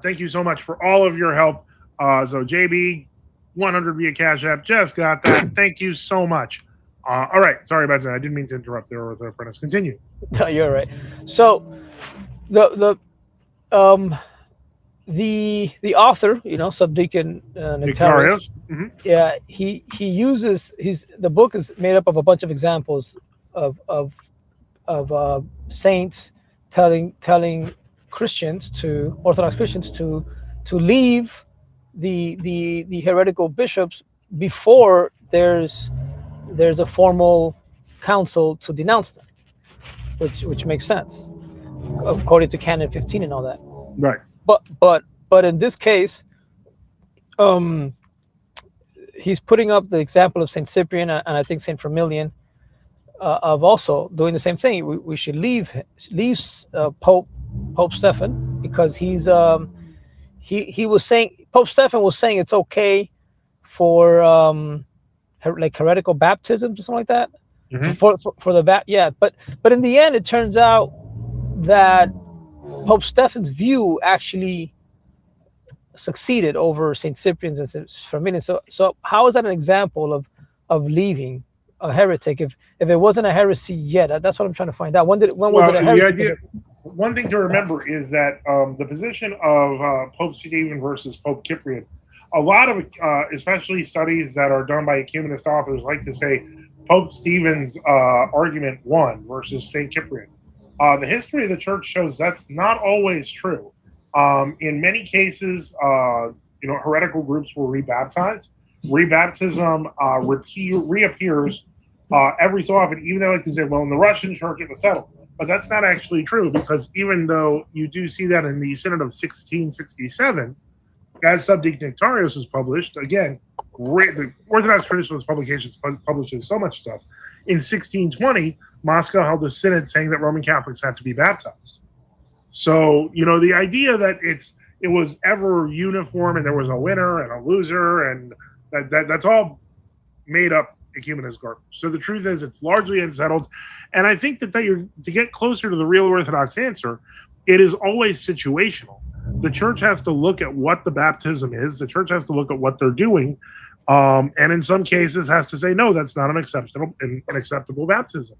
Thank you so much for all of your help. So JB, 100 via Cash App. Just got that. Thank you so much. All right. Sorry about that. I didn't mean to interrupt there, Ortho Apprentice. Continue. No, you're right. So the author, Subdeacon Nectarius, yeah, he uses the book is made up of a bunch of examples of saints telling Christians, to Orthodox Christians, to leave the heretical bishops before there's a formal council to denounce them, which makes sense according to Canon 15 and all that. Right. But in this case, he's putting up the example of Saint Cyprian and I think Saint Firmilian of also doing the same thing. We should leave Pope Stephen, because he was saying, Pope Stephen was saying it's okay for like heretical baptisms or something like that. For the but in the end it turns out that Pope Stephen's view actually succeeded over Saint Cyprian's and Saint Firmilian. So how is that an example of leaving a heretic if it wasn't a heresy yet? That's what I'm trying to find out. When was it a heresy? One thing to remember is that the position of Pope Stephen versus Pope Cyprian, a lot of especially studies that are done by ecumenist authors like to say Pope Stephen's argument won versus Saint Cyprian. The history of the church shows that's not always true. In many cases, heretical groups were rebaptized. Rebaptism reappears every so often, even though, like you said, well, in the Russian church it was settled. But that's not actually true, because even though you do see that in the Synod of 1667, as Subdic Nectarius is published, again, great, the Orthodox Traditionalist Publications publishes so much stuff. In 1620, Moscow held a synod saying that Roman Catholics had to be baptized. So, the idea that it was ever uniform and there was a winner and a loser, and that's all made up ecumenist garbage. So the truth is, it's largely unsettled. And I think that to get closer to the real Orthodox answer, it is always situational. The church has to look at what the baptism is. The church has to look at what they're doing. And in some cases has to say, no, that's not an acceptable baptism.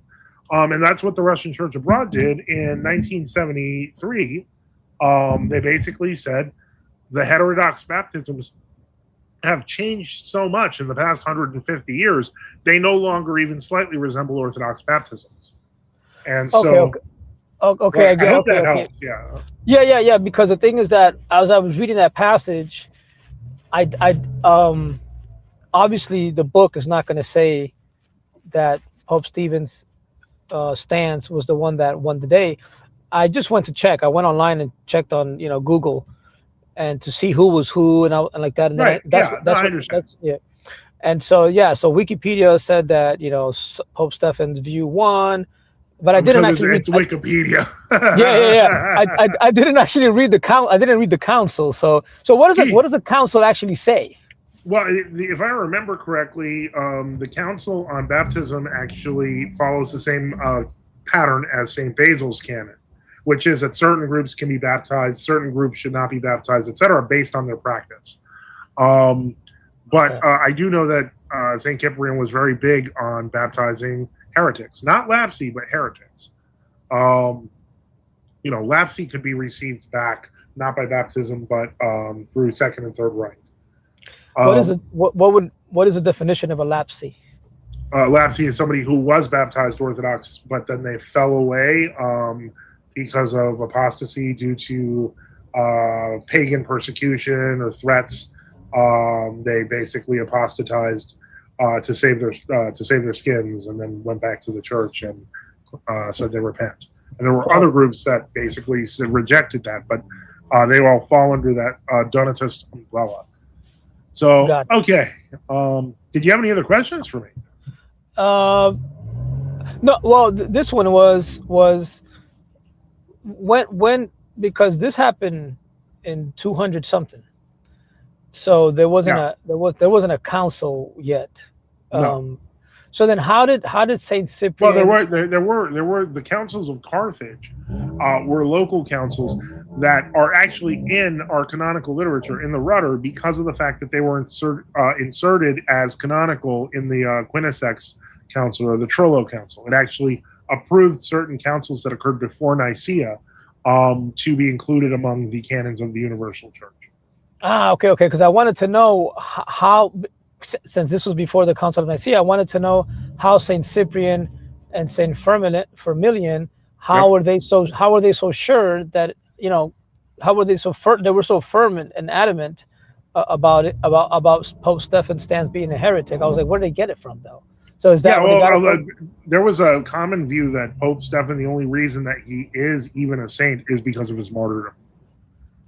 And that's what the Russian Church abroad did in 1973. They basically said the heterodox baptisms have changed so much in the past 150 years, they no longer even slightly resemble Orthodox baptisms. And so, okay, I hope that helps. Yeah. Because the thing is that as I was reading that passage, I obviously the book is not going to say that Pope Stephen's stance was the one that won the day. I just went to check. I went online and checked on Google, and to see who was who and like that. And right. I understand. And so Wikipedia said that Pope Stephen's view won, but I didn't actually. It's Wikipedia. I didn't actually read the council. I didn't read the council. So what does the council actually say? Well, if I remember correctly, the Council on Baptism actually follows the same pattern as St. Basil's canon, which is that certain groups can be baptized, certain groups should not be baptized, etc., based on their practice. But I do know that St. Cyprian was very big on baptizing heretics, not lapsy, but heretics. Lapsy could be received back not by baptism, but through second and third rite. What is the definition of a lapsy? Lapsy is somebody who was baptized Orthodox, but then they fell away because of apostasy due to pagan persecution or threats. They basically apostatized to save their skins, and then went back to the church and said they repent. And there were other groups that basically rejected that, but they all fall under that Donatist umbrella. So, okay. Did you have any other questions for me? No. Well, this one was when because this happened in 200 something. So there wasn't a council yet. No. So then how did Saint Cyprian? Well, there were the councils of Carthage, were local councils that are actually in our canonical literature in the Rudder because of the fact that they were inserted as canonical in the Quinisex Council or the Trullo Council. It actually approved certain councils that occurred before Nicaea to be included among the canons of the Universal Church. Okay. Because I wanted to know how, since this was before the Council of Nicaea, I wanted to know how Saint Cyprian and Saint Firmilian, how were they so sure that how were they they were so firm and adamant about Pope Stephen's stance being a heretic? I was like, where did they get it from though? So is that there was a common view that Pope Stephen, the only reason that he is even a saint is because of his martyrdom.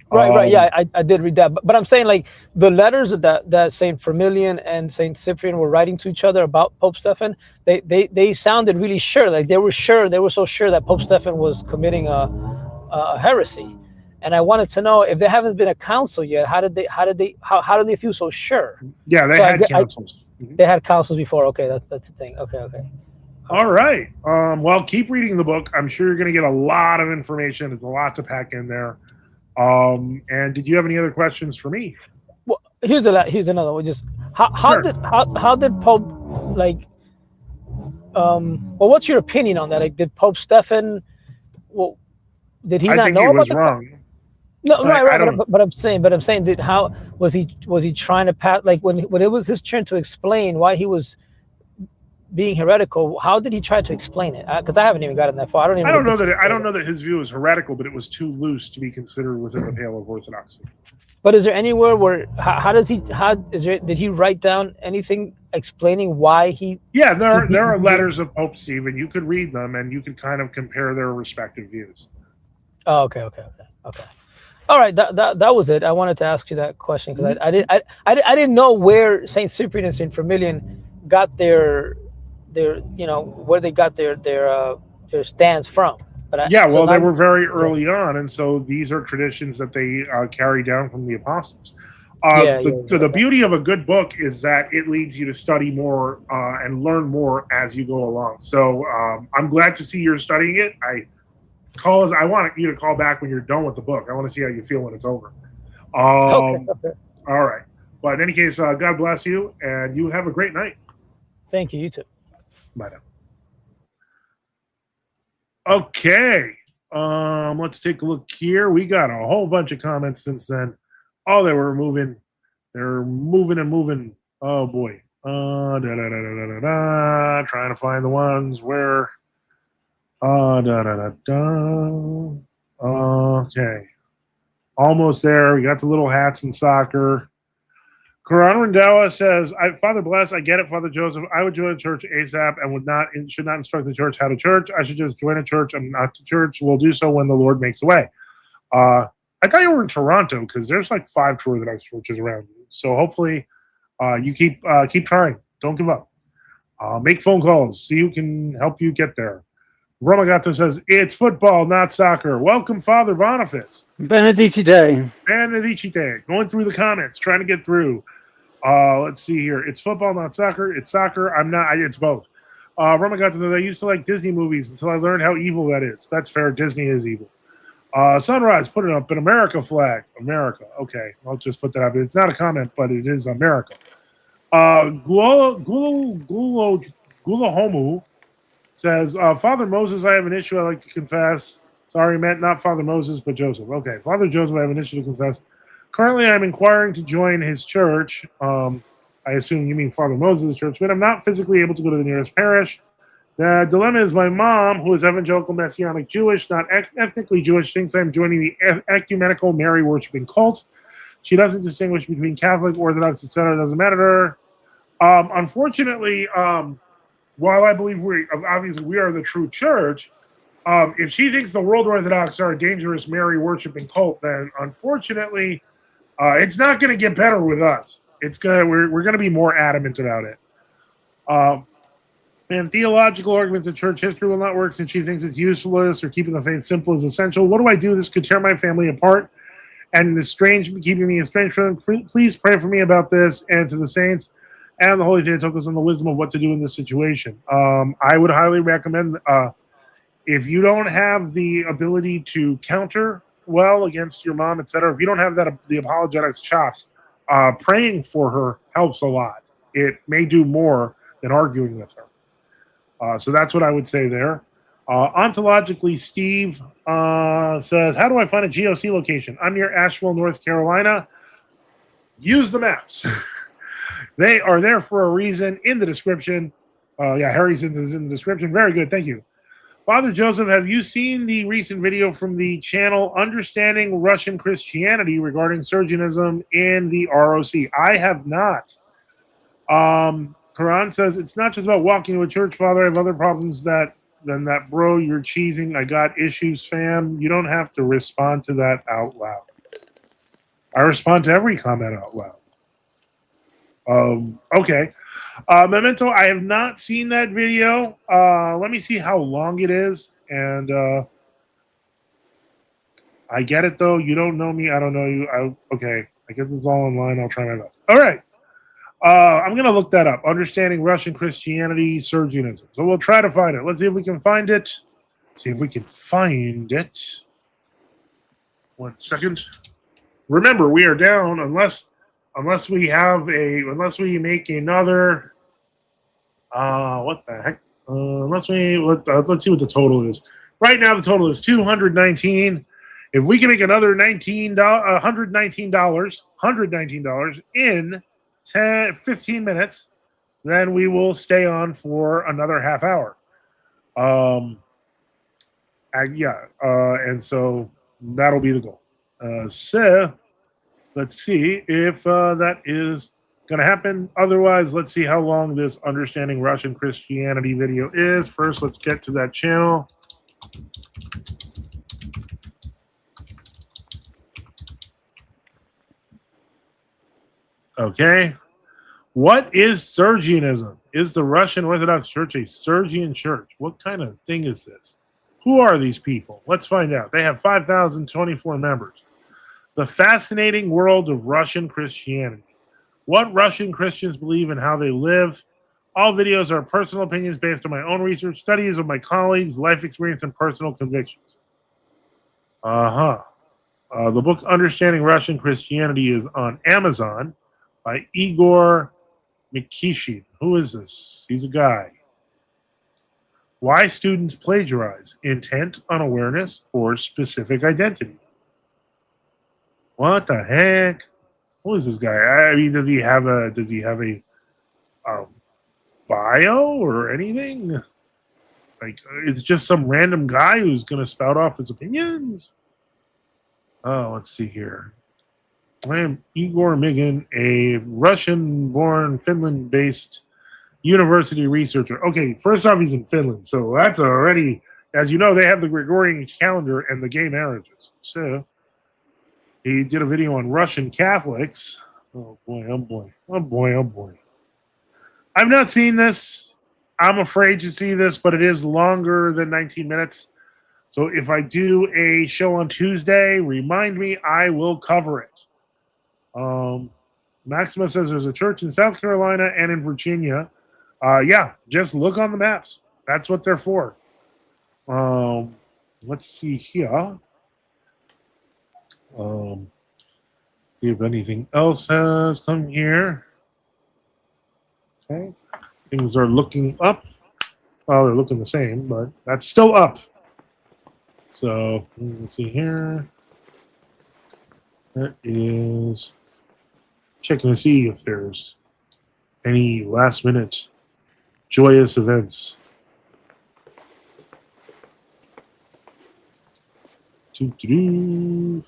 Right. Yeah, I did read that. But I'm saying, like, the letters that Saint Firmilian and Saint Cyprian were writing to each other about Pope Stephen, they sounded really sure. Like they were so sure that Pope Stephen was committing a heresy. And I wanted to know, if there haven't been a council yet, how did they feel so sure? Yeah, they had councils. They had councils before. Okay, that's the thing. Okay. All right. Well, keep reading the book. I'm sure you're going to get a lot of information. It's a lot to pack in there. And did you have any other questions for me? Well, here's another one. Just how did Pope well, what's your opinion on that? Like, did Pope Stephen? Well, did he not know about was wrong. No, right. But I'm saying that how was he trying to pass? Like when it was his turn to explain why he was being heretical, how did he try to explain it? Because I haven't even gotten that far. I don't know that his view was heretical, but it was too loose to be considered within the pale of orthodoxy. But is there anywhere where how does he how is there did he write down anything explaining why Yeah, he there are he letters of Pope Stephen. You could read them, and you could kind of compare their respective views. Oh, okay. All right, that was it. I wanted to ask you that question because Mhm. I didn't know where Saint Cyprian and Saint Firmilian got their where they got their stands from. But Yeah, so well, now they were very yeah early on, and so these are traditions that they carry down from the apostles. yeah The okay. beauty of a good book is that it leads you to study more and learn more as you go along. So I'm glad to see you're studying it. I want you to call back when you're done with the book. I want to see how you feel when it's over. Okay, Um, okay. all right. But in any case, God bless you, and you have a great night. Thank you. You too. Bye now. Okay. Let's take a look here. We got a whole bunch of comments since then. Oh, they were moving. They're moving and moving. Oh boy. Trying to find the ones where. Da da da da. Okay. Almost there. We got the little hats in soccer. Karan Randella says, Father Bless, I get it, Father Joseph. I would join a church ASAP and should not instruct the church how to church. I should just join a church and not to church. We'll do so when the Lord makes a way. I thought you were in Toronto because there's like 5 Orthodox churches around you. So hopefully you keep trying. Don't give up. Make phone calls. See who can help you get there. Romagato says, it's football, not soccer. Welcome, Father Boniface. Benedicite. Benedicite. Going through the comments, trying to get through. Let's see here. It's football, not soccer. It's soccer. It's both. Romagato says, I used to like Disney movies until I learned how evil that is. That's fair. Disney is evil. Sunrise, put it up an America flag. America. Okay, I'll just put that up. It's not a comment, but it is America. Gulahomu says, Father Moses, I have an issue I'd like to confess. Sorry, meant not Father Moses, but Joseph. Okay, Father Joseph, I have an issue to confess. Currently, I'm inquiring to join his church. I assume you mean Father Moses' church, but I'm not physically able to go to the nearest parish. The dilemma is my mom, who is evangelical Messianic Jewish, not ethnically Jewish, thinks I'm joining the ecumenical Mary worshiping cult. She doesn't distinguish between Catholic, Orthodox, etc. It doesn't matter to her. Unfortunately, while I believe we are the true church, if she thinks the world Orthodox are a dangerous Mary worshiping cult, then unfortunately, it's not going to get better with us. We're going to be more adamant about it. And theological arguments in church history will not work since she thinks it's useless or keeping the faith simple is essential. What do I do? This could tear my family apart and keeping me estranged from them. Please pray for me about this and to the saints and the Holy Theotokos on the wisdom of what to do in this situation. I would highly recommend if you don't have the ability to counter well against your mom, etc., if you don't have the apologetics chops, praying for her helps a lot. It may do more than arguing with her. So that's what I would say there. Ontologically, Steve says, how do I find a GOC location? I'm near Asheville, North Carolina. Use the maps. They are there for a reason in the description. Harry's is in the description. Very good. Thank you. Father Joseph, have you seen the recent video from the channel Understanding Russian Christianity regarding Sergianism in the ROC? I have not. Quran says, it's not just about walking to a church, Father. I have other problems than that, bro. You're cheesing. I got issues, fam. You don't have to respond to that out loud. I respond to every comment out loud. Okay. Memento, I have not seen that video. Let me see how long it is. And I get it, though. You don't know me. I don't know you. Okay. I get this all online. I'll try my best. All right. I'm going to look that up. Understanding Russian Christianity, Sergianism. So we'll try to find it. Let's see if we can find it. See if we can find it. 1 second. Remember, we are down unless we make another. What the heck? Let's see what the total is. Right now, the total is 219. If we can make another $119 in 15 minutes, then we will stay on for another half hour. And so that'll be the goal. So Let's see if that is going to happen. Otherwise, let's see how long this Understanding Russian Christianity video is. First, let's get to that channel. Okay. What is Sergianism? Is the Russian Orthodox Church a Sergian church? What kind of thing is this? Who are these people? Let's find out. They have 5,024 members. The fascinating world of Russian Christianity. What Russian Christians believe and how they live. All videos are personal opinions based on my own research, studies of my colleagues, life experience, and personal convictions. The book Understanding Russian Christianity is on Amazon by Igor Mikishin. Who is this? He's a guy. Why students plagiarize: intent, unawareness, or specific identity. What the heck? Who is this guy? I mean, does he have a um, bio or anything? Like, it's just some random guy who's going to spout off his opinions? Oh, let's see here. I am Igor Migin, a Russian-born, Finland-based university researcher. Okay, first off, he's in Finland, so that's already, as you know, they have the Gregorian calendar and the gay marriages. So he did a video on Russian Catholics. Oh boy, oh boy, oh boy, oh boy. I've not seen this. I'm afraid to see this, but it is longer than 19 minutes. So if I do a show on Tuesday, remind me, I will cover it. Maxima says there's a church in South Carolina and in Virginia. Yeah, just look on the maps. That's what they're for. Let's see here. See if anything else has come here. Okay. Things are looking up. Well, they're looking the same, but that's still up. So let's see here. That is checking to see if there's any last minute joyous events. Doo-doo-doo.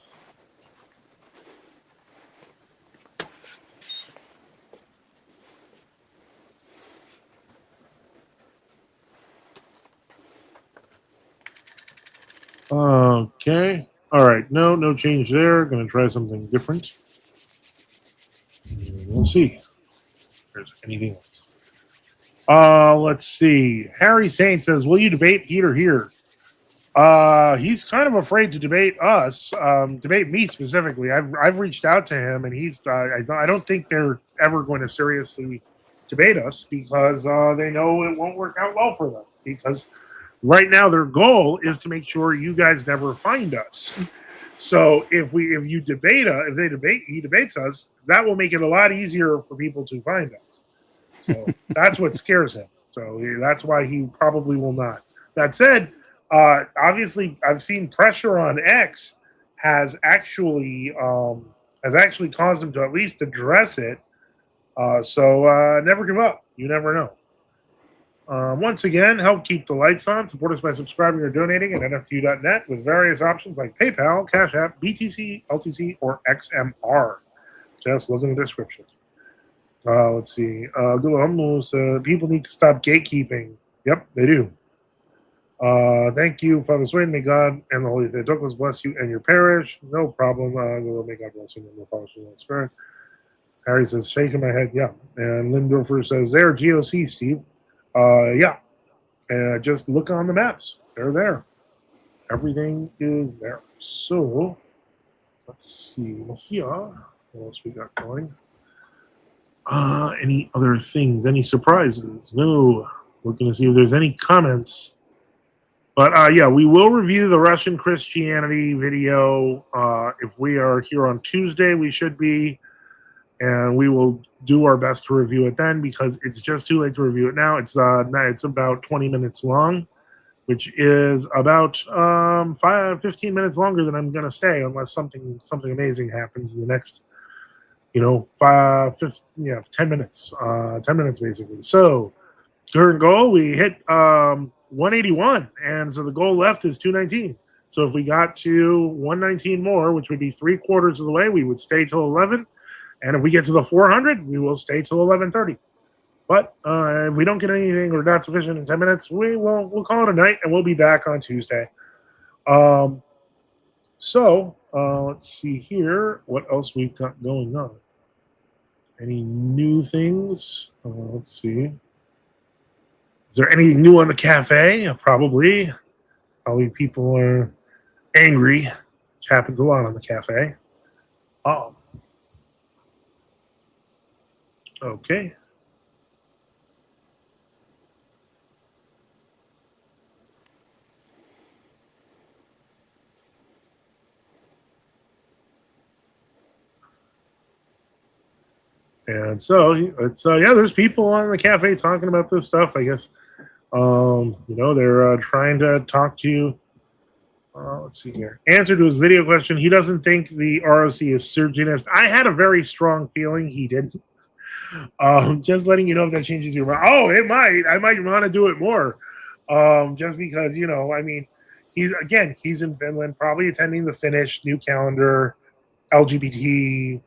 Okay. All right. No change there. Going to try something different. And we'll see if there's anything else. Let's see. Harry Saint says, will you debate Peter here? He's kind of afraid to debate us, debate me specifically. I've reached out to him, and he's I don't think they're ever going to seriously debate us because they know it won't work out well for them. Because right now their goal is to make sure you guys never find us. So if he debates us, that will make it a lot easier for people to find us. So that's what scares him. So that's why he probably will not. That said, obviously, I've seen pressure on X has actually caused him to at least address it. So never give up. You never know. Once again, help keep the lights on. Support us by subscribing or donating at NFTU.net with various options like PayPal, Cash App, BTC, LTC, or XMR. Just look in the description. Let's see. People need to stop gatekeeping. Yep, they do. Thank you, Father Swain. May God and the Holy Theotokos bless you and your parish. No problem. May God bless you and the Father, Son, and the Spirit. Harry says, shaking my head. Yeah. And Lindorfer says, there, GOC, Steve. Yeah. Just look on the maps. They're there. Everything is there. So, let's see here. What else we got going? Any other things? Any surprises? No. Looking to see if there's any comments. But yeah, we will review the Russian Christianity video. If we are here on Tuesday, we should be. And we will do our best to review it then because it's just too late to review it now. It's about 20 minutes long, which is about 15 minutes longer than I'm going to stay unless something amazing happens in the next, 10 minutes. 10 minutes basically. So current goal, we hit 181, and so the goal left is 219. So if we got to 119 more, which would be 3/4 of the way, we would stay till 11. And if we get to the 400, we will stay till 11:30. But if we don't get anything or not sufficient in 10 minutes, we'll call it a night, and we'll be back on Tuesday. Let's see here what else we've got going on. Any new things? Let's see. Is there anything new on the cafe? Probably. Probably people are angry, which happens a lot on the cafe. Okay. And so it's there's people on the cafe talking about this stuff. I guess they're trying to talk to you. Let's see here. Answer to his video question: he doesn't think the ROC is surgeonist. I had a very strong feeling he did. Just letting you know if that changes your mind. Oh, it might. I might want to do it more. Just because he's in Finland, probably attending the Finnish new calendar, LGBT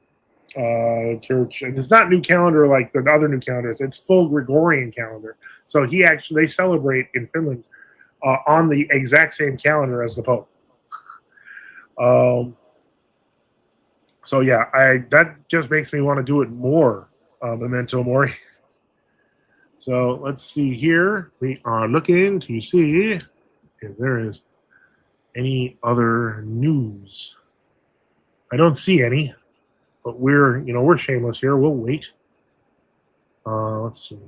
church, and it's not new calendar like the other new calendars. It's full Gregorian calendar. So they celebrate in Finland on the exact same calendar as the Pope. That just makes me want to do it more. Memento Mori. So let's see here. We are looking to see if there is any other news. I don't see any. But we're shameless here. We'll wait. Let's see.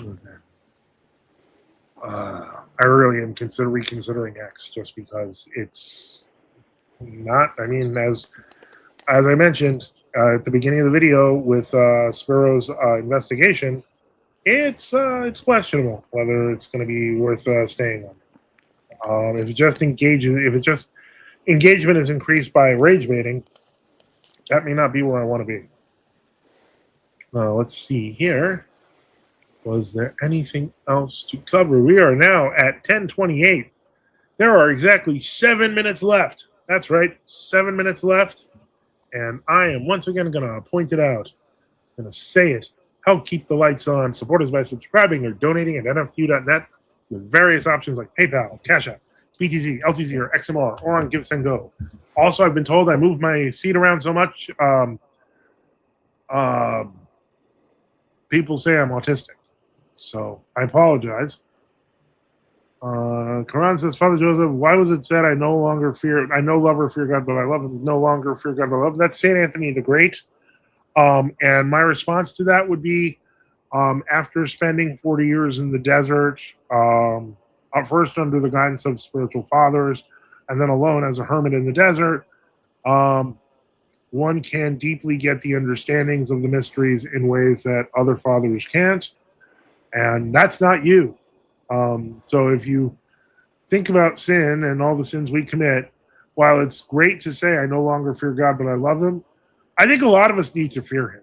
Okay. I really am reconsidering X just because it's not. I mean, as I mentioned at the beginning of the video with Spiro's investigation, it's questionable whether it's going to be worth staying on. If engagement is increased by rage baiting, that may not be where I want to be. Let's see here. Was there anything else to cover? We are now at 10:28. There are exactly 7 minutes left. That's right, 7 minutes left. And I am once again going to point it out. I'm going to say it. Help keep the lights on. Support us by subscribing or donating at NFTU.net with various options like PayPal, Cash App, BTC, LTZ, or XMR, or on Give Send Go. Also, I've been told I moved my seat around so much. People say I'm autistic. So I apologize. Quran says, Father Joseph, why was it said I no love or fear God, but I love him, no longer fear God, but I love him? That's St. Anthony the Great. And my response to that would be, after spending 40 years in the desert, first under the guidance of spiritual fathers, and then alone as a hermit in the desert, one can deeply get the understandings of the mysteries in ways that other fathers can't. And that's not you. So if you think about sin and all the sins we commit, while it's great to say, I no longer fear God, but I love him, I think a lot of us need to fear him.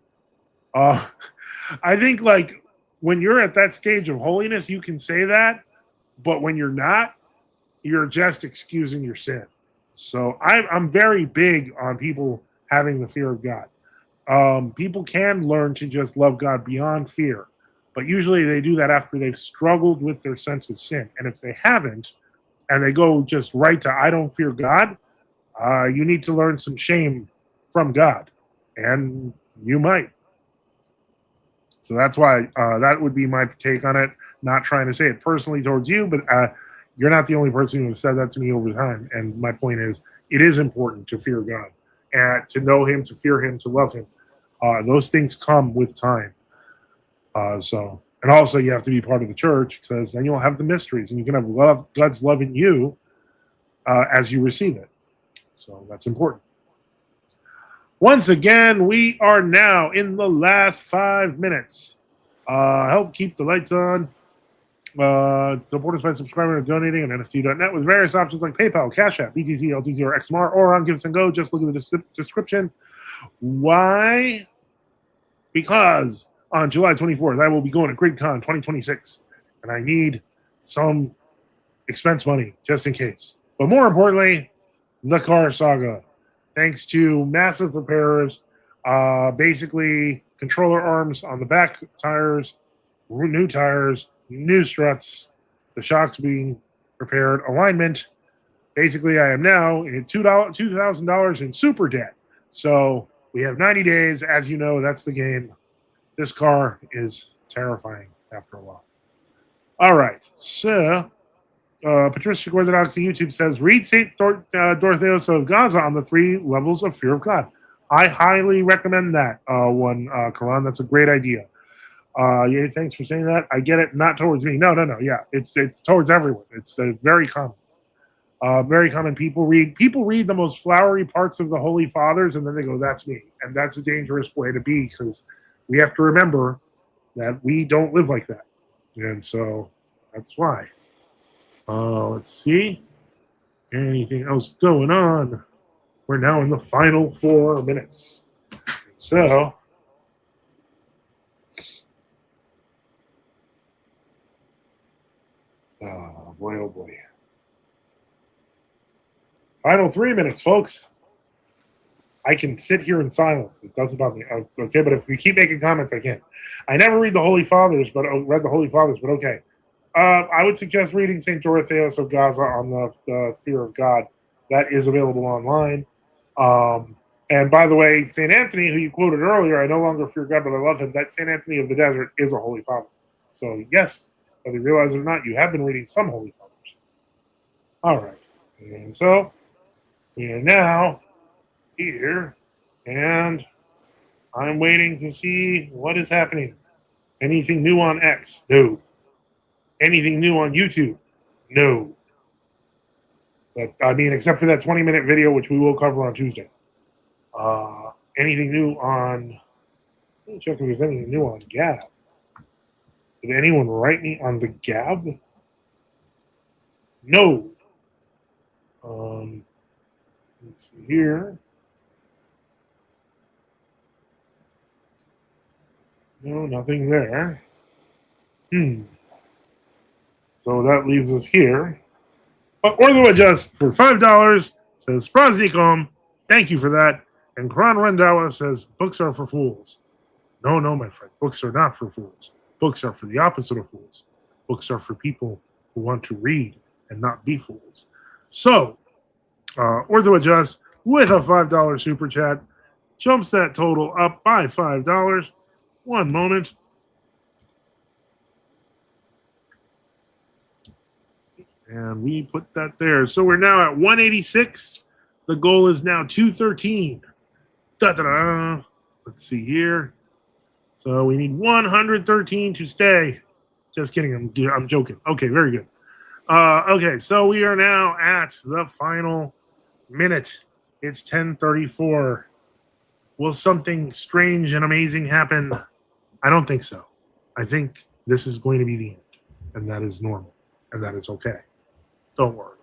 I think like when you're at that stage of holiness, you can say that, but when you're not, you're just excusing your sin. So I'm very big on people having the fear of God. People can learn to just love God beyond fear, but usually they do that after they've struggled with their sense of sin. And if they haven't, and they go just right to I don't fear God, you need to learn some shame from God. And you might. So that's why that would be my take on it. Not trying to say it personally towards you, but you're not the only person who has said that to me over time. And my point is, it is important to fear God and to know him, to fear him, to love him. Those things come with time. And also you have to be part of the church, because then you'll have the mysteries and you can have God's love in you as you receive it. So that's important. Once again, we are now in the last 5 minutes. Help keep the lights on. Support us by subscribing or donating on NFTU.net with various options like PayPal, Cash App, BTC, LTZ, or XMR, or on Give Send Go. Just look at the description. Why? Because on July 24th, I will be going to GridCon 2026, and I need some expense money just in case. But more importantly, the car saga. Thanks to massive repairs, basically controller arms on the back tires, new struts, the shocks being repaired, alignment. Basically, I am now in $2,000 in super debt. So we have 90 days. As you know, that's the game. This car is terrifying after a while. All right. So Patristic Orthodoxy YouTube says, read St. Dorotheos of Gaza on the 3 levels of fear of God. I highly recommend that one, Karan. That's a great idea. Yeah, thanks for saying that. I get it. Not towards me. No. Yeah, it's towards everyone. It's very common. Very common. People read the most flowery parts of the Holy Fathers, and then they go, "That's me," and that's a dangerous way to be because we have to remember that we don't live like that, and so that's why. Let's see. Anything else going on? We're now in the final 4 minutes. So, oh boy. Final 3 minutes, folks. I can sit here in silence. It doesn't bother me. Okay, but if we keep making comments, I can't. I never read the Holy Fathers, but okay. I would suggest reading St. Dorotheos of Gaza on the fear of God. That is available online. And by the way, St. Anthony, who you quoted earlier, I no longer fear God, but I love him. That St. Anthony of the Desert is a Holy Father. So yes, whether you realize it or not, you have been reading some Holy Fathers. All right. And so we are now here, and I'm waiting to see what is happening. Anything new on X? No. Anything new on YouTube? No. Except for that 20-minute video, which we will cover on Tuesday. Anything new on... Let me check if there's anything new on Gab. Did anyone write me on the Gab? No. Let's see here. No, nothing there. So that leaves us here. But Ortho Adjust for $5 says Spraznikom. Thank you for that. And Kran Rendawa says books are for fools. No, my friend. Books are not for fools. Books are for the opposite of fools. Books are for people who want to read and not be fools. So, Ortho Adjust with a $5 super chat jumps that total up by $5. One moment. And we put that there. So we're now at 186. The goal is now 213. Da-da-da. Let's see here. So we need 113 to stay. Just kidding. I'm joking. Okay, very good. Okay, so we are now at the final minute. It's 10:34. Will something strange and amazing happen? I don't think so. I think this is going to be the end. And that is normal. And that is okay. Don't worry.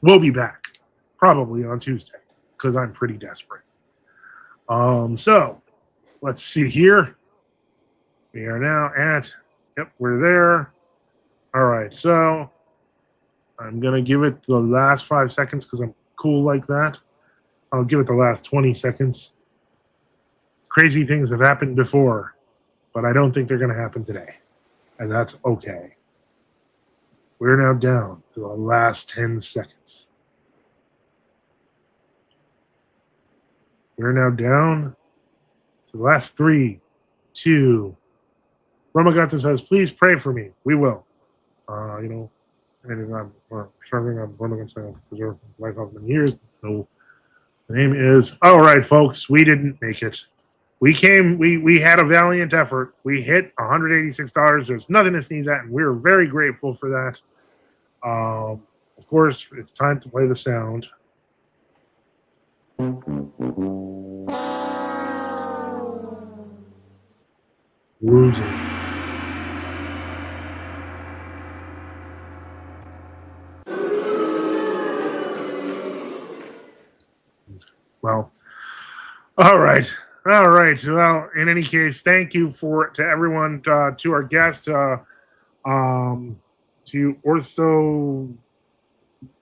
We'll be back probably on Tuesday because I'm pretty desperate. So let's see here. We are now at, we're there. All right. So I'm going to give it the last 5 seconds because I'm cool like that. I'll give it the last 20 seconds. Crazy things have happened before, but I don't think they're going to happen today. And that's okay. We're now down to the last 10 seconds. We're now down to the last 3, 2. Romagata says, please pray for me. We will. And I'm struggling. I'm going to preserve life of many years. No, the name is, all right, folks, we didn't make it. We had a valiant effort. We hit $186. There's nothing to sneeze at, and we're very grateful for that. Of course, it's time to play the sound. Losing. Well, all right. All right. Well, in any case, thank you to everyone, to our guest, um, to Ortho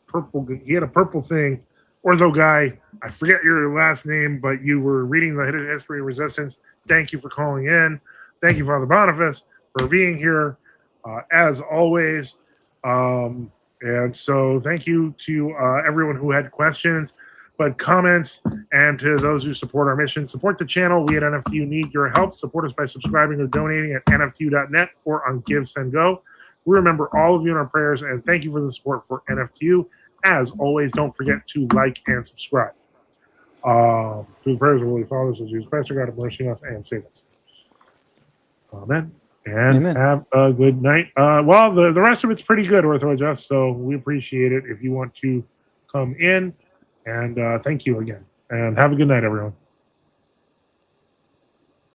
Purple. He had a purple thing, Ortho guy. I forget your last name, but you were reading the hidden history of resistance. Thank you for calling in. Thank you, Father Boniface, for being here, as always. And so, thank you to everyone who had questions, but comments, and to those who support our mission. Support the channel. We at NFTU need your help. Support us by subscribing or donating at nftu.net or on Give, Send, Go. We remember all of you in our prayers, and thank you for the support for NFTU. As always, don't forget to like and subscribe. Through the prayers of Holy Fathers of Jesus Christ, our God, have mercy on us and save us. Amen. And Amen. have a good night. Well, the rest of it's pretty good, Ortho Adjust, so we appreciate it if you want to come in. And thank you again. And have a good night, everyone.